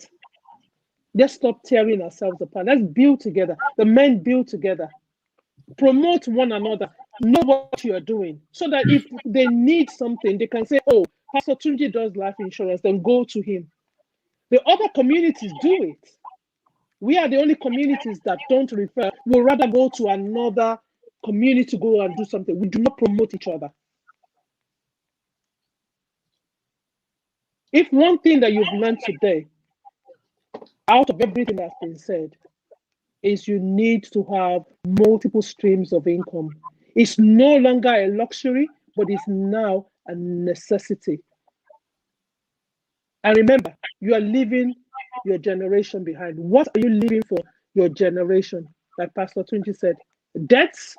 Let's stop tearing ourselves apart. Let's build together. The men build together. Promote one another. Know what you are doing. So that if they need something, they can say, oh, Pastor Tunji does life insurance, then go to him. The other communities do it. We are the only communities that don't refer. We'll rather go to another community to go and do something. We do not promote each other. If one thing that you've learned today, out of everything that's been said, is you need to have multiple streams of income. It's no longer a luxury, but it's now a necessity. And remember, you are leaving your generation behind. What are you leaving for your generation? Like Pastor Tunji said, debts,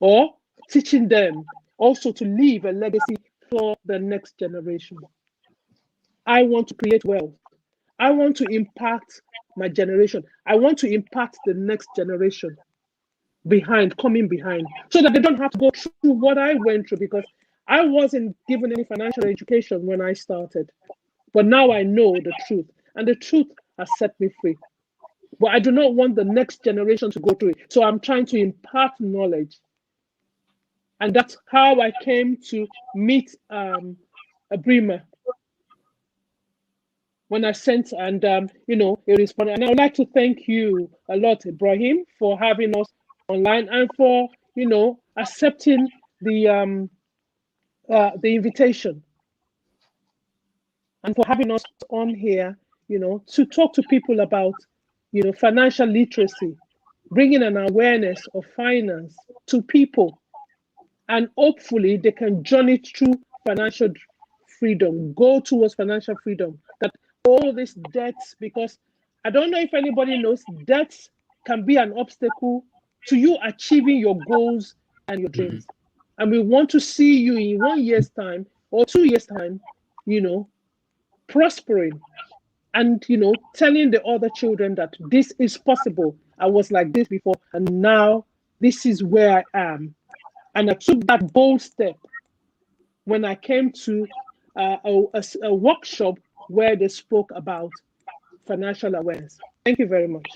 or teaching them also to leave a legacy for the next generation. I want to create wealth. I want to impact my generation. I want to impact the next generation coming behind, so that they don't have to go through what I went through, because I wasn't given any financial education when I started. But now I know the truth, and the truth has set me free. But I do not want the next generation to go through it. So I'm trying to impart knowledge. And that's how I came to meet Ebrima. When I sent and, he responded. And I would like to thank you a lot, Ibrahim, for having us online and for, accepting the invitation. And for having us on here, to talk to people about, financial literacy, bringing an awareness of finance to people. And hopefully they can journey through financial freedom, go towards financial freedom. That all these debts, because I don't know if anybody knows, debts can be an obstacle to you achieving your goals and your dreams. And we want to see you in 1 year's time or 2 years' time, prospering and, telling the other children that this is possible. I was like this before, and now this is where I am. And I took that bold step when I came to a workshop where they spoke about financial awareness. Thank you very much.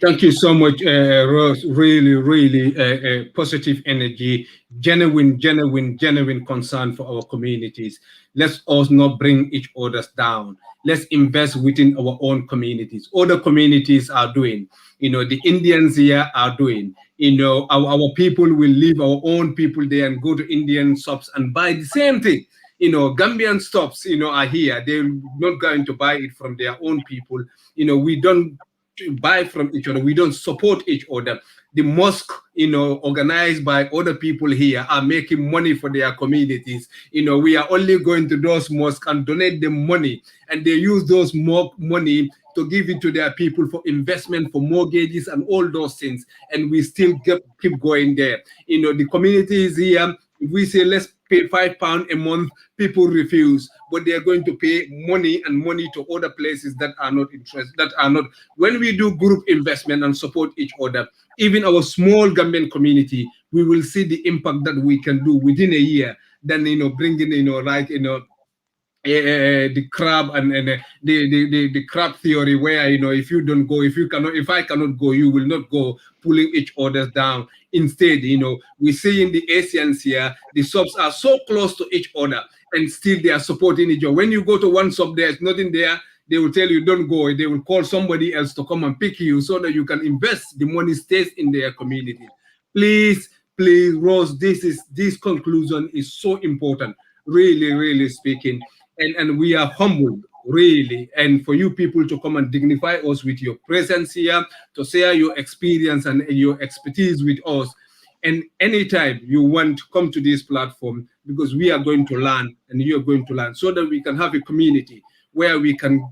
Thank you so much, Rose. Really, really positive energy, genuine concern for our communities. Let's also not bring each other down. Let's invest within our own communities. Other communities are doing, the Indians here are doing, our people will leave our own people there and go to Indian shops and buy the same thing. Gambian shops, are here. They're not going to buy it from their own people. We don't buy from each other. We don't support each other. The mosque, organized by other people here, are making money for their communities. We are only going to those mosques and donate them money, and they use those money to give it to their people for investment, for mortgages and all those things. And we still keep going there. The community is here. If we say let's pay £5 a month, people refuse, but they are going to pay money to other places that are not interested, that are not. When we do group investment and support each other, even our small Gambian community, we will see the impact that we can do within a year. Then bringing the crab and the crab theory, where if I cannot go, you will not go, pulling each other down. Instead, we see in the Asians here, the shops are so close to each other and still they are supporting each other. When you go to one shop, there's nothing there, they will tell you don't go. They will call somebody else to come and pick you so that you can invest. The money stays in their community. Please, Rose, this conclusion is so important, really speaking. And we are humbled, really. And for you people to come and dignify us with your presence here, to share your experience and your expertise with us. And anytime you want to come to this platform, because we are going to learn and you are going to learn, so that we can have a community where we can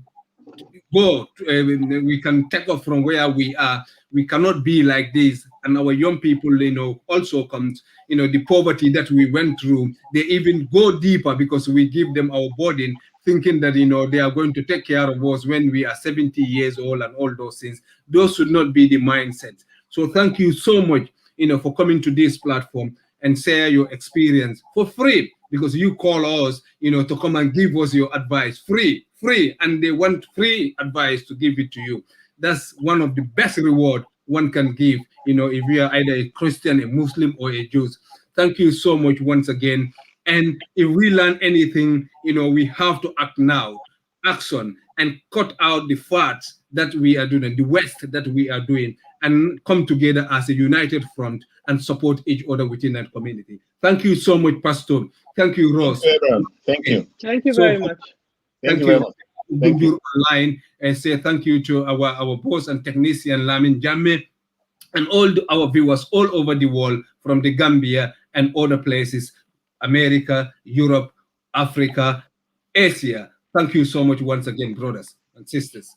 go, we can take off from where we are we cannot be like this. And our young people, also comes, the poverty that we went through. They even go deeper because we give them our burden, thinking that, they are going to take care of us when we are 70 years old and all those things. Those should not be the mindset. So thank you so much, for coming to this platform and share your experience for free, because you call us, to come and give us your advice free, and they want free advice to give it to you. That's one of the best reward one can give, if you are either a Christian, a Muslim, or a Jew. Thank you so much once again. And if we learn anything, we have to act now, action, and cut out the fads that we are doing, the waste that we are doing, and come together as a united front and support each other within that community. Thank you so much, Pastor. Thank you, Rose. Thank you. Thank you very much. Thank you very much. Thank you. Online, and say thank you to our boss and technician Lamin Jammeh, and all our viewers all over the world, from the Gambia and other places, America, Europe, Africa, Asia. Thank you so much once again, brothers and sisters.